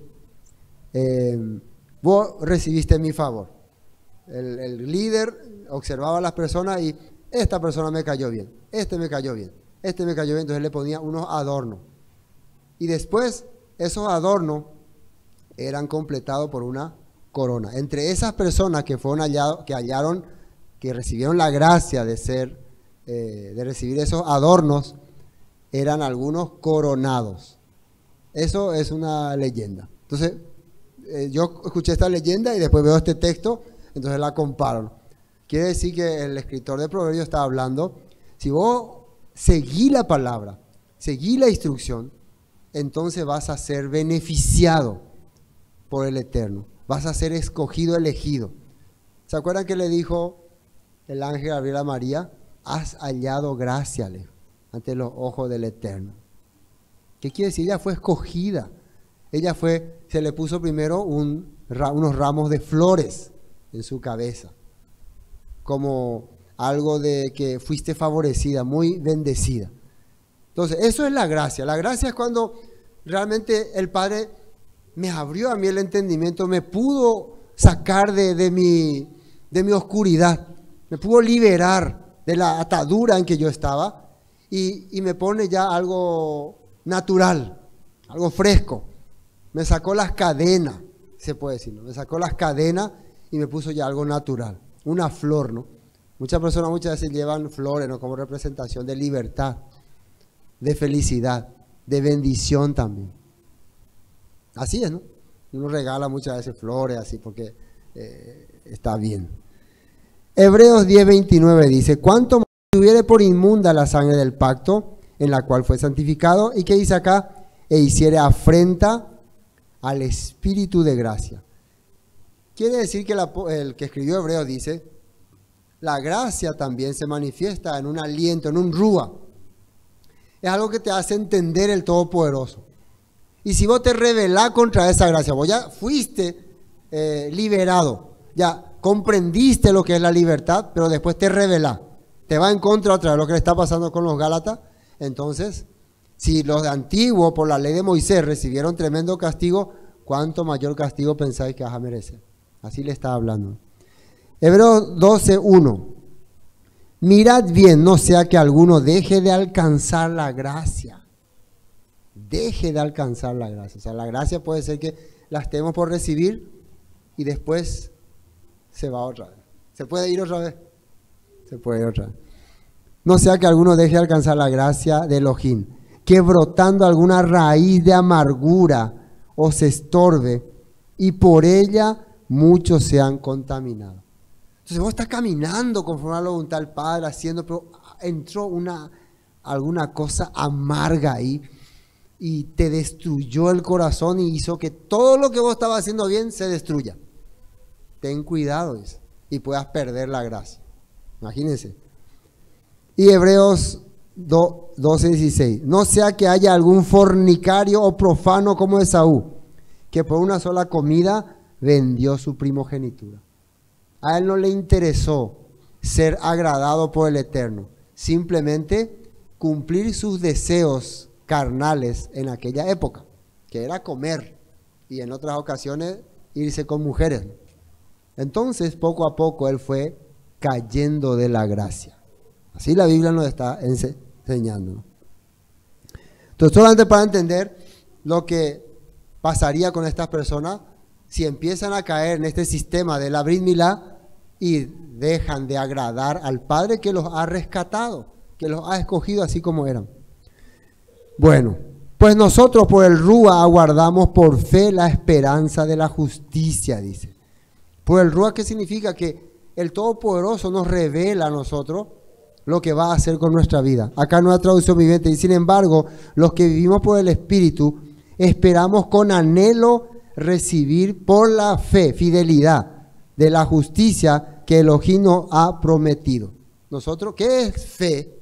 vos recibiste mi favor. El líder observaba a las personas y esta persona me cayó bien, este me cayó bien, este me cayó bien, entonces le ponía unos adornos. Y después esos adornos eran completados por una corona. Entre esas personas que fueron que recibieron la gracia de recibir esos adornos, eran algunos coronados. Eso es una leyenda. Entonces, yo escuché esta leyenda y después veo este texto, entonces la comparo. Quiere decir que el escritor de Proverbios está hablando, si vos seguís la palabra, seguís la instrucción, entonces vas a ser beneficiado por el Eterno. Vas a ser escogido, elegido. ¿Se acuerdan que le dijo el ángel Gabriel a María? Has hallado gracia ante los ojos del Eterno. ¿Qué quiere decir? Ella fue escogida. Se le puso primero unos ramos de flores en su cabeza, como algo de que fuiste favorecida, muy bendecida. Entonces, eso es la gracia. La gracia es cuando realmente el Padre me abrió a mí el entendimiento, me pudo sacar de mi oscuridad, me pudo liberar de la atadura en que yo estaba y me pone ya algo natural, algo fresco. Me sacó las cadenas, se puede decir, ¿no? Me sacó las cadenas y me puso ya algo natural, una flor, ¿no? Muchas personas muchas veces llevan flores, ¿no?, como representación de libertad, de felicidad, de bendición también. Así es, ¿no? Uno regala muchas veces flores así porque está bien. Hebreos 10:29 dice: cuánto más tuviere por inmunda la sangre del pacto en la cual fue santificado, y que dice acá, e hiciere afrenta al Espíritu de gracia. Quiere decir que el que escribió Hebreos dice, la gracia también se manifiesta en un aliento, en un rúa. Es algo que te hace entender el Todopoderoso. Y si vos te rebelás contra esa gracia, vos ya fuiste liberado, ya comprendiste lo que es la libertad, pero después te rebelás, te va en contra otra vez, lo que le está pasando con los Gálatas. Entonces, si los de antiguo por la ley de Moisés recibieron tremendo castigo, ¿cuánto mayor castigo pensáis que vas a merecer? Así le está hablando. Hebreos 12:1. Mirad bien, no sea que alguno deje de alcanzar la gracia. Deje de alcanzar la gracia. O sea, la gracia puede ser que la estemos por recibir y después se va otra vez. ¿Se puede ir otra vez? Se puede ir otra vez. No sea que alguno deje de alcanzar la gracia de Elohim, que brotando alguna raíz de amargura os estorbe y por ella muchos sean contaminados. Entonces vos estás caminando conforme a la voluntad del Padre, haciendo, pero entró alguna cosa amarga ahí y te destruyó el corazón y hizo que todo lo que vos estabas haciendo bien se destruya. Ten cuidado y puedas perder la gracia. Imagínense. Y Hebreos 12:16. No sea que haya algún fornicario o profano como Esaú, que por una sola comida vendió su primogenitura. A él no le interesó ser agradado por el Eterno, simplemente cumplir sus deseos carnales en aquella época, que era comer y en otras ocasiones irse con mujeres. Entonces, poco a poco él fue cayendo de la gracia. Así la Biblia nos está enseñando. Entonces, solamente para entender lo que pasaría con estas personas si empiezan a caer en este sistema de la Brit Milá y dejan de agradar al Padre que los ha rescatado, que los ha escogido así como eran. Bueno, pues nosotros por el Rúa aguardamos por fe la esperanza de la justicia, dice. Por el Rúa, ¿qué significa? Que el Todopoderoso nos revela a nosotros lo que va a hacer con nuestra vida. Acá en una traducción viviente, y sin embargo, los que vivimos por el Espíritu, esperamos con anhelo recibir por la fe, fidelidad, de la justicia que Elohim nos ha prometido. Nosotros, ¿qué es fe?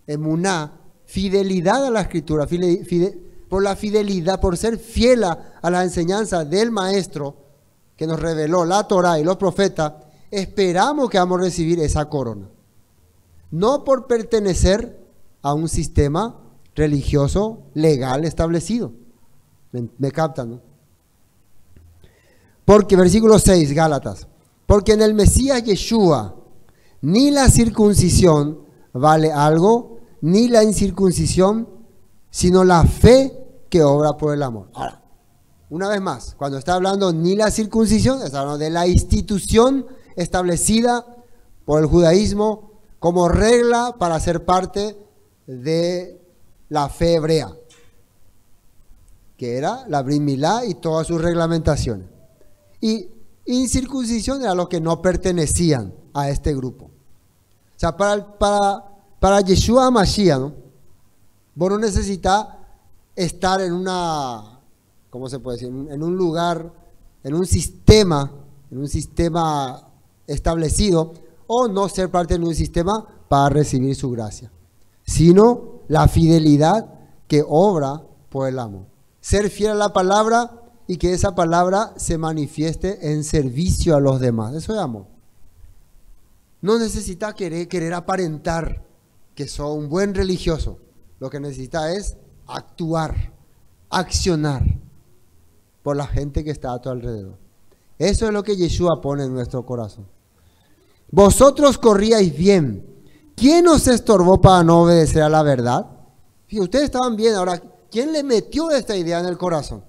Emuná, fidelidad a la Escritura, por la fidelidad, por ser fiel a la enseñanza del Maestro que nos reveló la Torah y los profetas, esperamos que vamos a recibir esa corona. No por pertenecer a un sistema religioso legal establecido. ¿Me captan, no? Porque, versículo 6, Gálatas, porque en el Mesías Yeshua ni la circuncisión vale algo, ni la incircuncisión, sino la fe que obra por el amor. Ahora, una vez más, cuando está hablando ni la circuncisión, está hablando de la institución establecida por el judaísmo como regla para ser parte de la fe hebrea, que era la Brit Milá y todas sus reglamentaciones. Y incircuncisión era los que no pertenecían a este grupo. O sea, para Yeshua Mashiach, ¿no? Vos no necesitas estar en una, ¿cómo se puede decir? En un lugar, en un sistema establecido, o no ser parte de un sistema para recibir su gracia, sino la fidelidad que obra por el amor. Ser fiel a la palabra y que esa palabra se manifieste en servicio a los demás. Eso es amor. No necesita querer aparentar que sos un buen religioso. Lo que necesita es actuar, accionar por la gente que está a tu alrededor. Eso es lo que Yeshua pone en nuestro corazón. Vosotros corríais bien. ¿Quién os estorbó para no obedecer a la verdad? Fíjense, ustedes estaban bien. Ahora, ¿quién le metió esta idea en el corazón?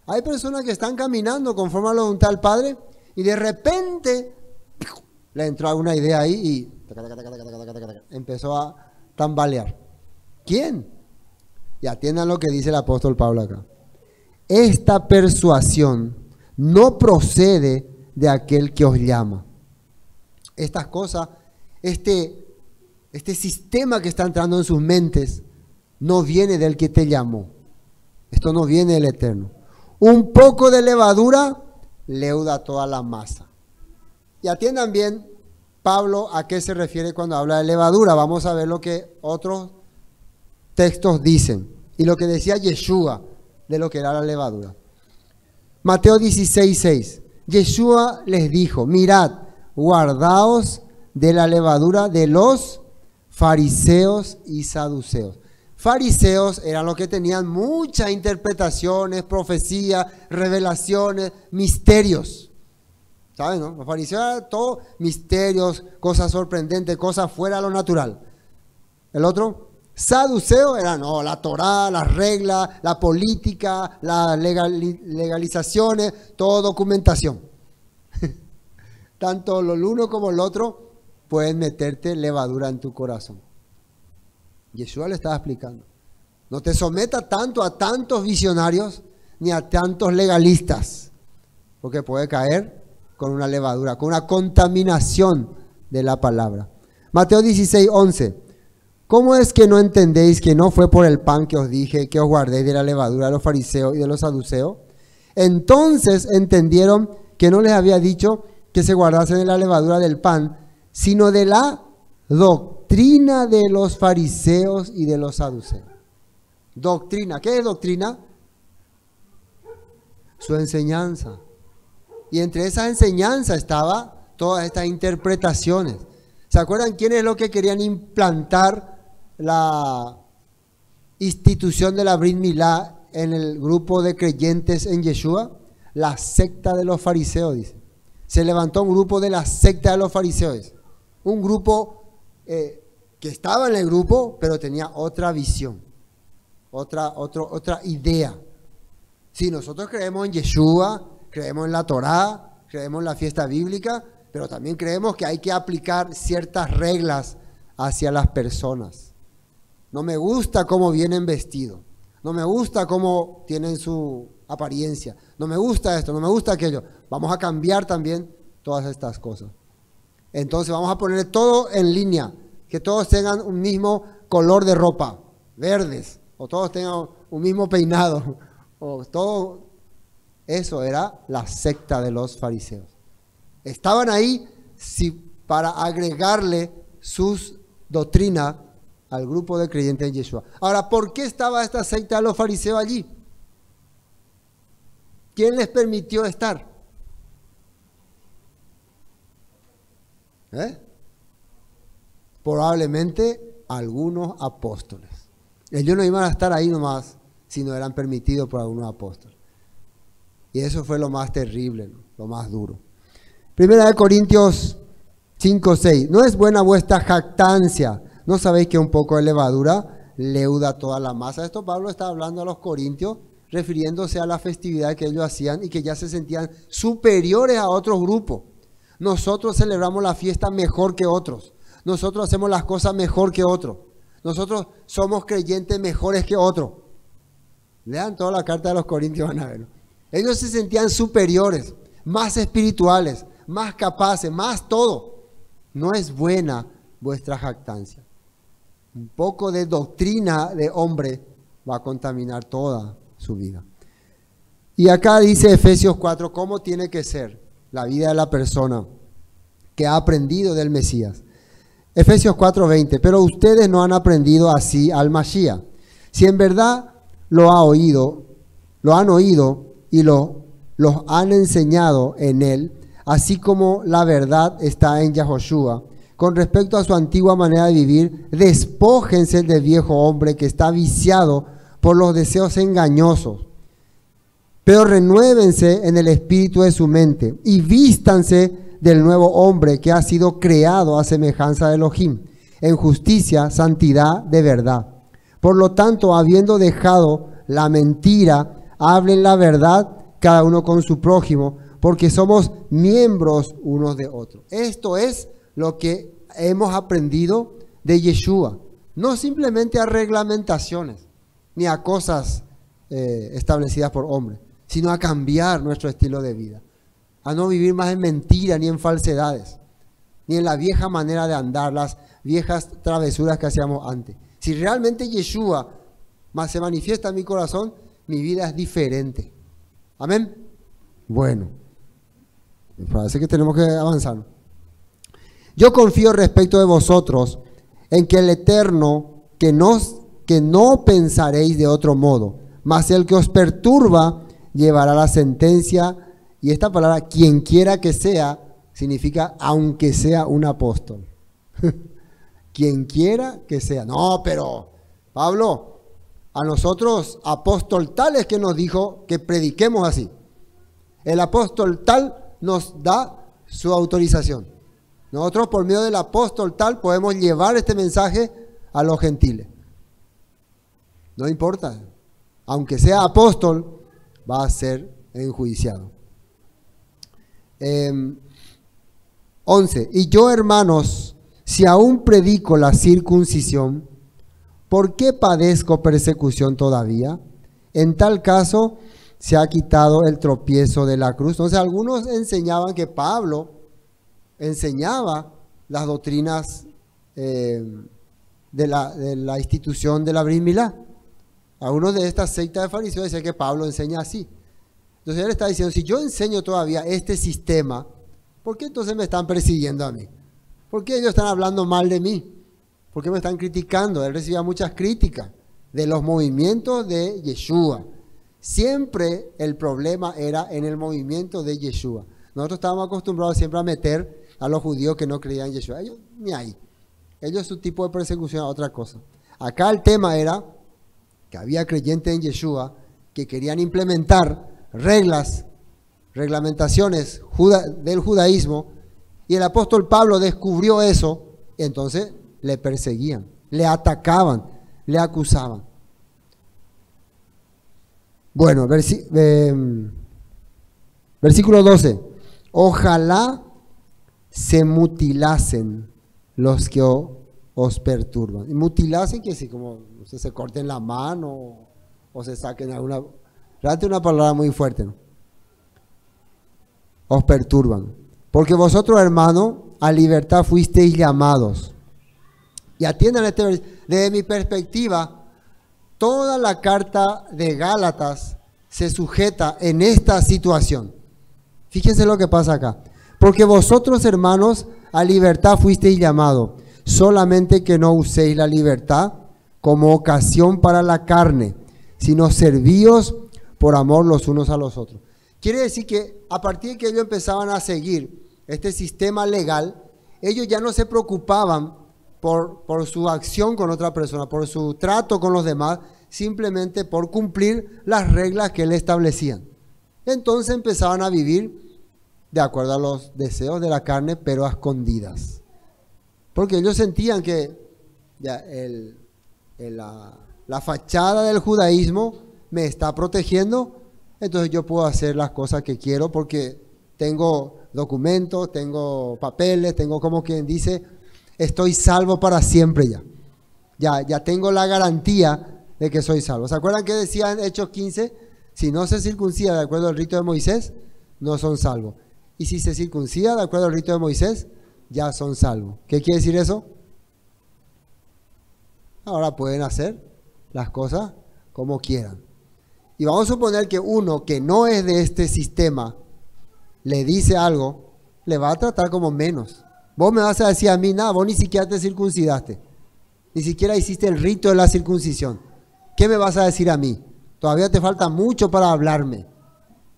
Hay personas que están caminando conforme a la voluntad del Padre y de repente le entró alguna idea ahí y empezó a tambalear. ¿Quién? Y atiendan lo que dice el apóstol Pablo acá. Esta persuasión no procede de aquel que os llama. Estas cosas, este sistema que está entrando en sus mentes, no viene del que te llamó. Esto no viene del Eterno. Un poco de levadura leuda toda la masa. Y atiendan bien, Pablo, ¿a qué se refiere cuando habla de levadura? Vamos a ver lo que otros textos dicen. Y lo que decía Yeshua de lo que era la levadura. Mateo 16:6. Yeshua les dijo, mirad, guardaos de la levadura de los fariseos y saduceos. Fariseos eran los que tenían muchas interpretaciones, profecías, revelaciones, misterios. ¿Saben, no? Los fariseos eran todos misterios, cosas sorprendentes, cosas fuera de lo natural. El otro, saduceo, era no, la Torá, las reglas, la política, las legalizaciones, todo documentación. Tanto el uno como el otro pueden meterte levadura en tu corazón. Yeshua le estaba explicando. No te sometas tanto a tantos visionarios ni a tantos legalistas, porque puede caer con una levadura, con una contaminación de la palabra. Mateo 16:11. ¿Cómo es que no entendéis que no fue por el pan que os dije que os guardéis de la levadura de los fariseos y de los saduceos? Entonces entendieron que no les había dicho que se guardasen de la levadura del pan, sino de la doctrina de los fariseos y de los saduceos. Doctrina, ¿qué es doctrina? Su enseñanza. Y entre esas enseñanzas estaba todas estas interpretaciones. ¿Se acuerdan quién es lo que querían implantar la institución de la Brit Milá en el grupo de creyentes en Yeshua? La secta de los fariseos, dice. Se levantó un grupo de la secta de los fariseos. Un grupo que estaba en el grupo, pero tenía otra visión, otra idea. Sí, nosotros creemos en Yeshua, creemos en la Torá, creemos en la fiesta bíblica, pero también creemos que hay que aplicar ciertas reglas hacia las personas. No me gusta cómo vienen vestidos, no me gusta cómo tienen su apariencia, no me gusta esto, no me gusta aquello. Vamos a cambiar también todas estas cosas. Entonces vamos a poner todo en línea, que todos tengan un mismo color de ropa, verdes, o todos tengan un mismo peinado, o todo. Eso era la secta de los fariseos. Estaban ahí para agregarle sus doctrinas al grupo de creyentes en Yeshua. Ahora, ¿por qué estaba esta secta de los fariseos allí? ¿Quién les permitió estar? Probablemente algunos apóstoles. Ellos no iban a estar ahí nomás si no eran permitidos por algunos apóstoles. Y eso fue lo más terrible, ¿no? Lo más duro. Primera de Corintios 5:6. No es buena vuestra jactancia. ¿No sabéis que un poco de levadura leuda toda la masa? Esto Pablo está hablando a los corintios, refiriéndose a la festividad que ellos hacían y que ya se sentían superiores a otros grupos. Nosotros celebramos la fiesta mejor que otros. Nosotros hacemos las cosas mejor que otros. Nosotros somos creyentes mejores que otros. Lean toda la carta de los Corintios, van a verlo. Ellos se sentían superiores, más espirituales, más capaces, más todo. No es buena vuestra jactancia. Un poco de doctrina de hombre va a contaminar toda su vida. Y acá dice Efesios 4, ¿cómo tiene que ser la vida de la persona que ha aprendido del Mesías? Efesios 4:20, pero ustedes no han aprendido así al Mashiach. Si en verdad lo han oído y los han enseñado en él, así como la verdad está en Yahoshua. Con respecto a su antigua manera de vivir, despójense del viejo hombre que está viciado por los deseos engañosos, pero renuévense en el espíritu de su mente y vístanse del nuevo hombre que ha sido creado a semejanza de Elohim, en justicia, santidad de verdad. Por lo tanto, habiendo dejado la mentira, hablen la verdad cada uno con su prójimo, porque somos miembros unos de otros. Esto es lo que hemos aprendido de Yeshua. No simplemente a reglamentaciones, ni a cosas establecidas por hombres, sino a cambiar nuestro estilo de vida. A no vivir más en mentiras ni en falsedades, ni en la vieja manera de andar, las viejas travesuras que hacíamos antes. Si realmente Yeshua se manifiesta en mi corazón, mi vida es diferente. Amén. Bueno, me parece que tenemos que avanzar. Yo confío respecto de vosotros en que el Eterno, que no pensaréis de otro modo, mas el que os perturba llevará la sentencia. Y esta palabra, quien quiera que sea, significa aunque sea un apóstol. Quien quiera que sea. No, pero Pablo, a nosotros apóstol tal es que nos dijo que prediquemos así. El apóstol tal nos da su autorización. Nosotros por medio del apóstol tal podemos llevar este mensaje a los gentiles. No importa. Aunque sea apóstol, va a ser enjuiciado. 11. Y yo, hermanos, si aún predico la circuncisión, ¿por qué padezco persecución todavía? En tal caso, se ha quitado el tropiezo de la cruz. Entonces, algunos enseñaban que Pablo enseñaba las doctrinas de la institución de la Brit Milá. Algunos de estas sectas de fariseos decían que Pablo enseña así. Entonces él está diciendo, si yo enseño todavía este sistema, ¿por qué entonces me están persiguiendo a mí? ¿Por qué ellos están hablando mal de mí? ¿Por qué me están criticando? Él recibía muchas críticas de los movimientos de Yeshua. Siempre el problema era en el movimiento de Yeshua. Nosotros estábamos acostumbrados siempre a meter a los judíos que no creían en Yeshua. Ellos ni ahí. Ellos su tipo de persecución a otra cosa. Acá el tema era que había creyentes en Yeshua que querían implementar reglamentaciones del judaísmo, y el apóstol Pablo descubrió eso, y entonces le perseguían, le atacaban, le acusaban. Bueno, versículo 12. Ojalá se mutilasen los que os perturban. Y mutilasen que sí, como se corten la mano o se saquen alguna... Realmente una palabra muy fuerte, ¿no? Os perturban. Porque vosotros, hermanos, a libertad fuisteis llamados. Y atiendan este versículo. Desde mi perspectiva, toda la carta de Gálatas se sujeta en esta situación. Fíjense lo que pasa acá. Porque vosotros, hermanos, a libertad fuisteis llamados. Solamente que no uséis la libertad como ocasión para la carne, sino servíos por amor los unos a los otros. Quiere decir que a partir de que ellos empezaban a seguir este sistema legal, ellos ya no se preocupaban por su acción con otra persona, por su trato con los demás, simplemente por cumplir las reglas que él establecían. Entonces empezaban a vivir de acuerdo a los deseos de la carne, pero a escondidas. Porque ellos sentían que ya la fachada del judaísmo me está protegiendo, entonces yo puedo hacer las cosas que quiero porque tengo documentos, tengo papeles, tengo, como quien dice, estoy salvo para siempre ya. Ya tengo la garantía de que soy salvo. ¿Se acuerdan que decía en Hechos 15? Si no se circuncida de acuerdo al rito de Moisés, no son salvos. Y si se circuncida de acuerdo al rito de Moisés, ya son salvos. ¿Qué quiere decir eso? Ahora pueden hacer las cosas como quieran. Y vamos a suponer que uno que no es de este sistema le dice algo, le va a tratar como menos. Vos me vas a decir a mí, nada, vos ni siquiera te circuncidaste, ni siquiera hiciste el rito de la circuncisión. ¿Qué me vas a decir a mí? Todavía te falta mucho para hablarme,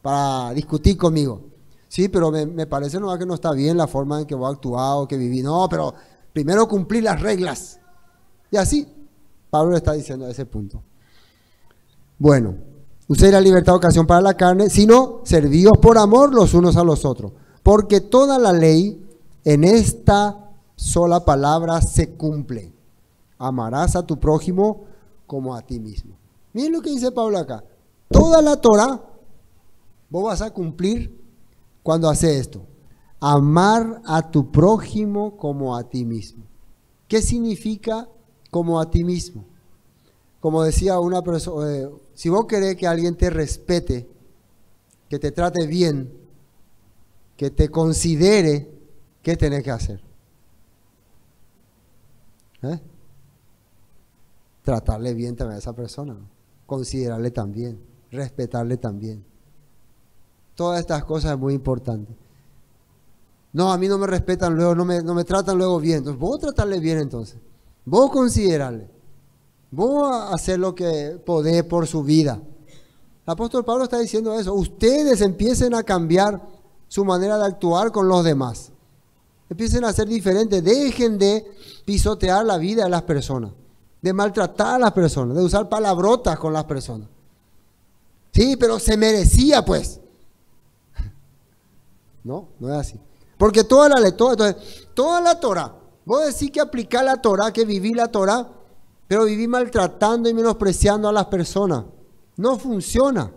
para discutir conmigo. Sí, pero me parece que no está bien la forma en que vos actuado, que viví. No, pero primero cumplir las reglas. Y así, Pablo le está diciendo a ese punto. Bueno, usted la libertad ocasión para la carne, sino servíos por amor los unos a los otros. Porque toda la ley en esta sola palabra se cumple. Amarás a tu prójimo como a ti mismo. Miren lo que dice Pablo acá. Toda la Torah vos vas a cumplir cuando hace esto. Amar a tu prójimo como a ti mismo. ¿Qué significa como a ti mismo? Como decía una persona, si vos querés que alguien te respete, que te trate bien, que te considere, ¿qué tenés que hacer? Tratarle bien también a esa persona, ¿no? Considerarle también, respetarle también. Todas estas cosas es muy importante. No, a mí no me respetan luego, no me tratan luego bien. Entonces, vos tratarle bien entonces. Vos considerarle. Vos hacer lo que podés por su vida. El apóstol Pablo está diciendo eso. Ustedes empiecen a cambiar su manera de actuar con los demás. Empiecen a ser diferentes. Dejen de pisotear la vida de las personas. De maltratar a las personas. De usar palabrotas con las personas. Sí, pero se merecía pues. No, no es así. Porque toda la Torah, vos decís que aplicar la Torah, que viví la Torah, pero viví maltratando y menospreciando a las personas. No funciona,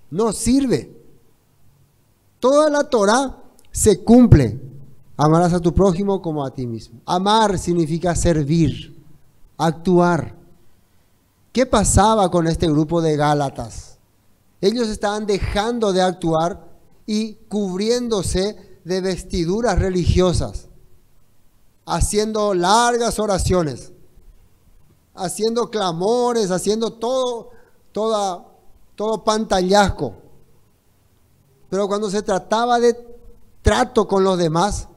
no sirve. Toda la Torah se cumple. Amarás a tu prójimo como a ti mismo. Amar significa servir, actuar. ¿Qué pasaba con este grupo de Gálatas? Ellos estaban dejando de actuar y cubriéndose de vestiduras religiosas, haciendo largas oraciones, haciendo clamores, haciendo todo pantallazgo. Pero cuando se trataba de trato con los demás,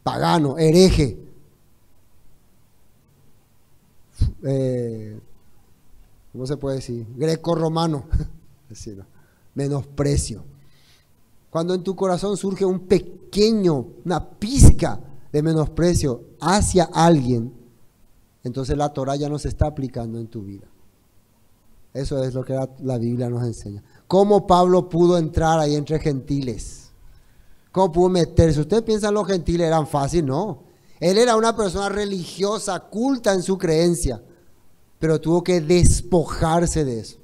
pagano, hereje, ¿cómo se puede decir? Greco-romano, menosprecio. Cuando en tu corazón surge una pizca de menosprecio hacia alguien, entonces la Torah ya no se está aplicando en tu vida. Eso es lo que la Biblia nos enseña. ¿Cómo Pablo pudo entrar ahí entre gentiles? ¿Cómo pudo meterse? ¿Ustedes piensan los gentiles eran fáciles? No. Él era una persona religiosa, culta en su creencia, pero tuvo que despojarse de eso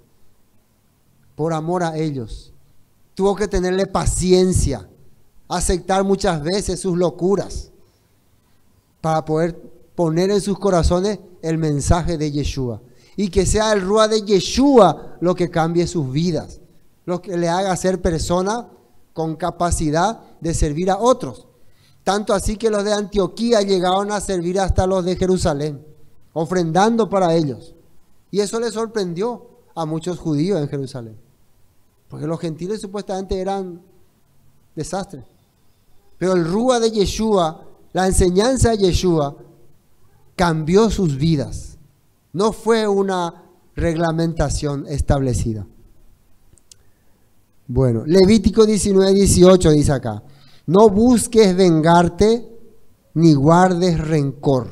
por amor a ellos. Tuvo que tenerle paciencia, aceptar muchas veces sus locuras para poder poner en sus corazones el mensaje de Yeshua. Y que sea el Ruach de Yeshua lo que cambie sus vidas, lo que le haga ser persona con capacidad de servir a otros. Tanto así que los de Antioquía llegaron a servir hasta los de Jerusalén, ofrendando para ellos. Y eso les sorprendió a muchos judíos en Jerusalén. Porque los gentiles supuestamente eran desastres. Pero el Ruach de Yeshua, la enseñanza de Yeshua, cambió sus vidas. No fue una reglamentación establecida. Bueno, Levítico 19:18 dice acá: no busques vengarte ni guardes rencor.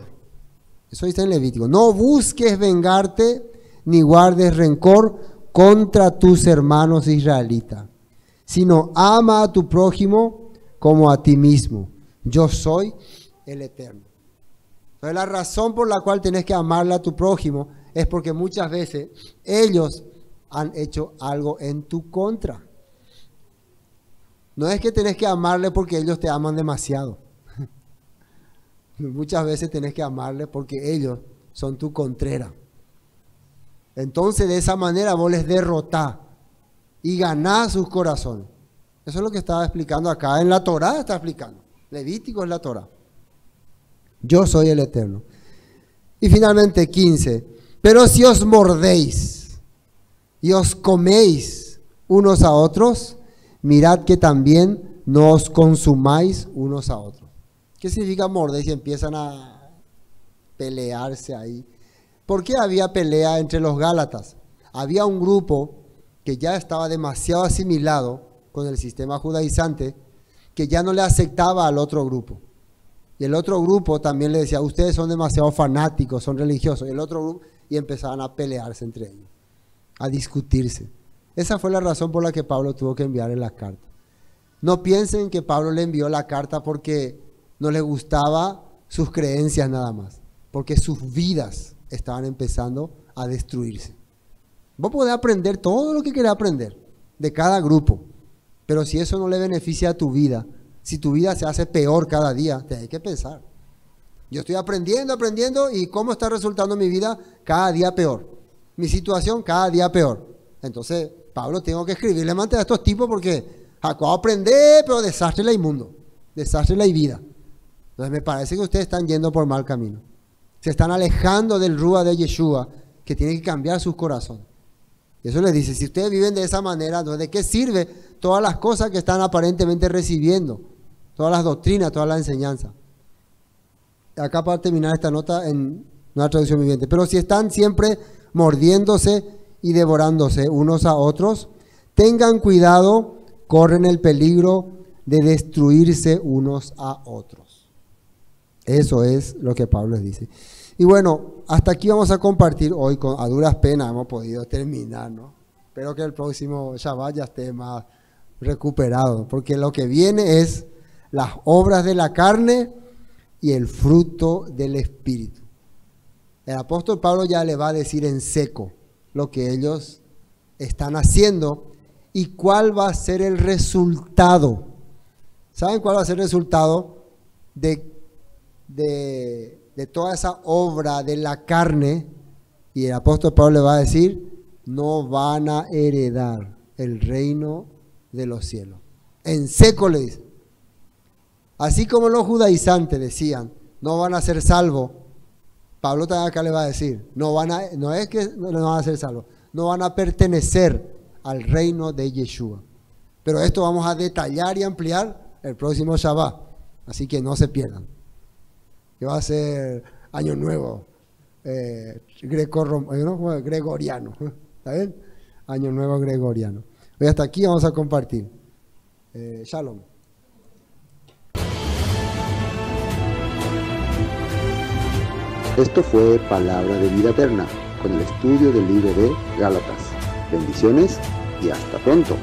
Eso dice en Levítico. No busques vengarte ni guardes rencor contra tus hermanos israelitas, sino ama a tu prójimo como a ti mismo. Yo soy el Eterno. Entonces la razón por la cual tenés que amarle a tu prójimo es porque muchas veces ellos han hecho algo en tu contra. No es que tenés que amarle porque ellos te aman demasiado. Muchas veces tenés que amarle porque ellos son tu contrera. Entonces de esa manera vos les derrotás y ganás sus corazones. Eso es lo que estaba explicando acá. En la Torah está explicando. Levítico es la Torah. Yo soy el Eterno. Y finalmente 15. Pero si os mordéis y os coméis unos a otros, mirad que también no os consumáis unos a otros. ¿Qué significa morder? Si empiezan a pelearse ahí. ¿Por qué había pelea entre los Gálatas? Había un grupo que ya estaba demasiado asimilado con el sistema judaizante, que ya no le aceptaba al otro grupo. Y el otro grupo también le decía: ustedes son demasiado fanáticos, son religiosos. Y el otro grupo, y empezaban a pelearse entre ellos, a discutirse. Esa fue la razón por la que Pablo tuvo que enviarle la carta. No piensen que Pablo le envió la carta porque no le gustaba sus creencias nada más, porque sus vidas estaban empezando a destruirse. Vos podés aprender todo lo que querés aprender de cada grupo, Pero si eso no le beneficia a tu vida, si tu vida se hace peor cada día, te hay que pensar. Yo estoy aprendiendo y ¿cómo está resultando mi vida? Cada día peor. Mi situación cada día peor. Entonces, Pablo, tengo que escribirle mantener a estos tipos porque acabo de aprender, pero desastre la inmundo, desastre la vida. Entonces me parece que ustedes están yendo por mal camino. Se están alejando del Rúa de Yeshua, que tiene que cambiar su corazón. Y eso les dice, si ustedes viven de esa manera, entonces ¿de qué sirve todas las cosas que están aparentemente recibiendo? Todas las doctrinas, todas las enseñanzas. Acá para terminar esta nota en una traducción viviente. Pero si están siempre mordiéndose y devorándose unos a otros, tengan cuidado, corren el peligro de destruirse unos a otros. Eso es lo que Pablo les dice. Y bueno, hasta aquí vamos a compartir hoy, a duras penas hemos podido terminar, ¿no? Espero que el próximo Shabbat ya esté más recuperado, porque lo que viene es las obras de la carne y el fruto del Espíritu. El apóstol Pablo ya le va a decir en seco lo que ellos están haciendo y cuál va a ser el resultado. ¿Saben cuál va a ser el resultado de toda esa obra de la carne? Y el apóstol Pablo le va a decir, no van a heredar el reino de los cielos. En seco le dice. Así como los judaizantes decían, no van a ser salvos, Pablo también acá le va a decir, no es que no van a ser salvos, no van a pertenecer al reino de Yeshua. Pero esto vamos a detallar y ampliar el próximo Shabbat, así que no se pierdan. Que va a ser año nuevo, gregoriano, ¿está bien? Año nuevo gregoriano. Hoy hasta aquí vamos a compartir. Shalom. Esto fue Palabra de Vida Eterna, con el estudio del libro de Gálatas. Bendiciones y hasta pronto.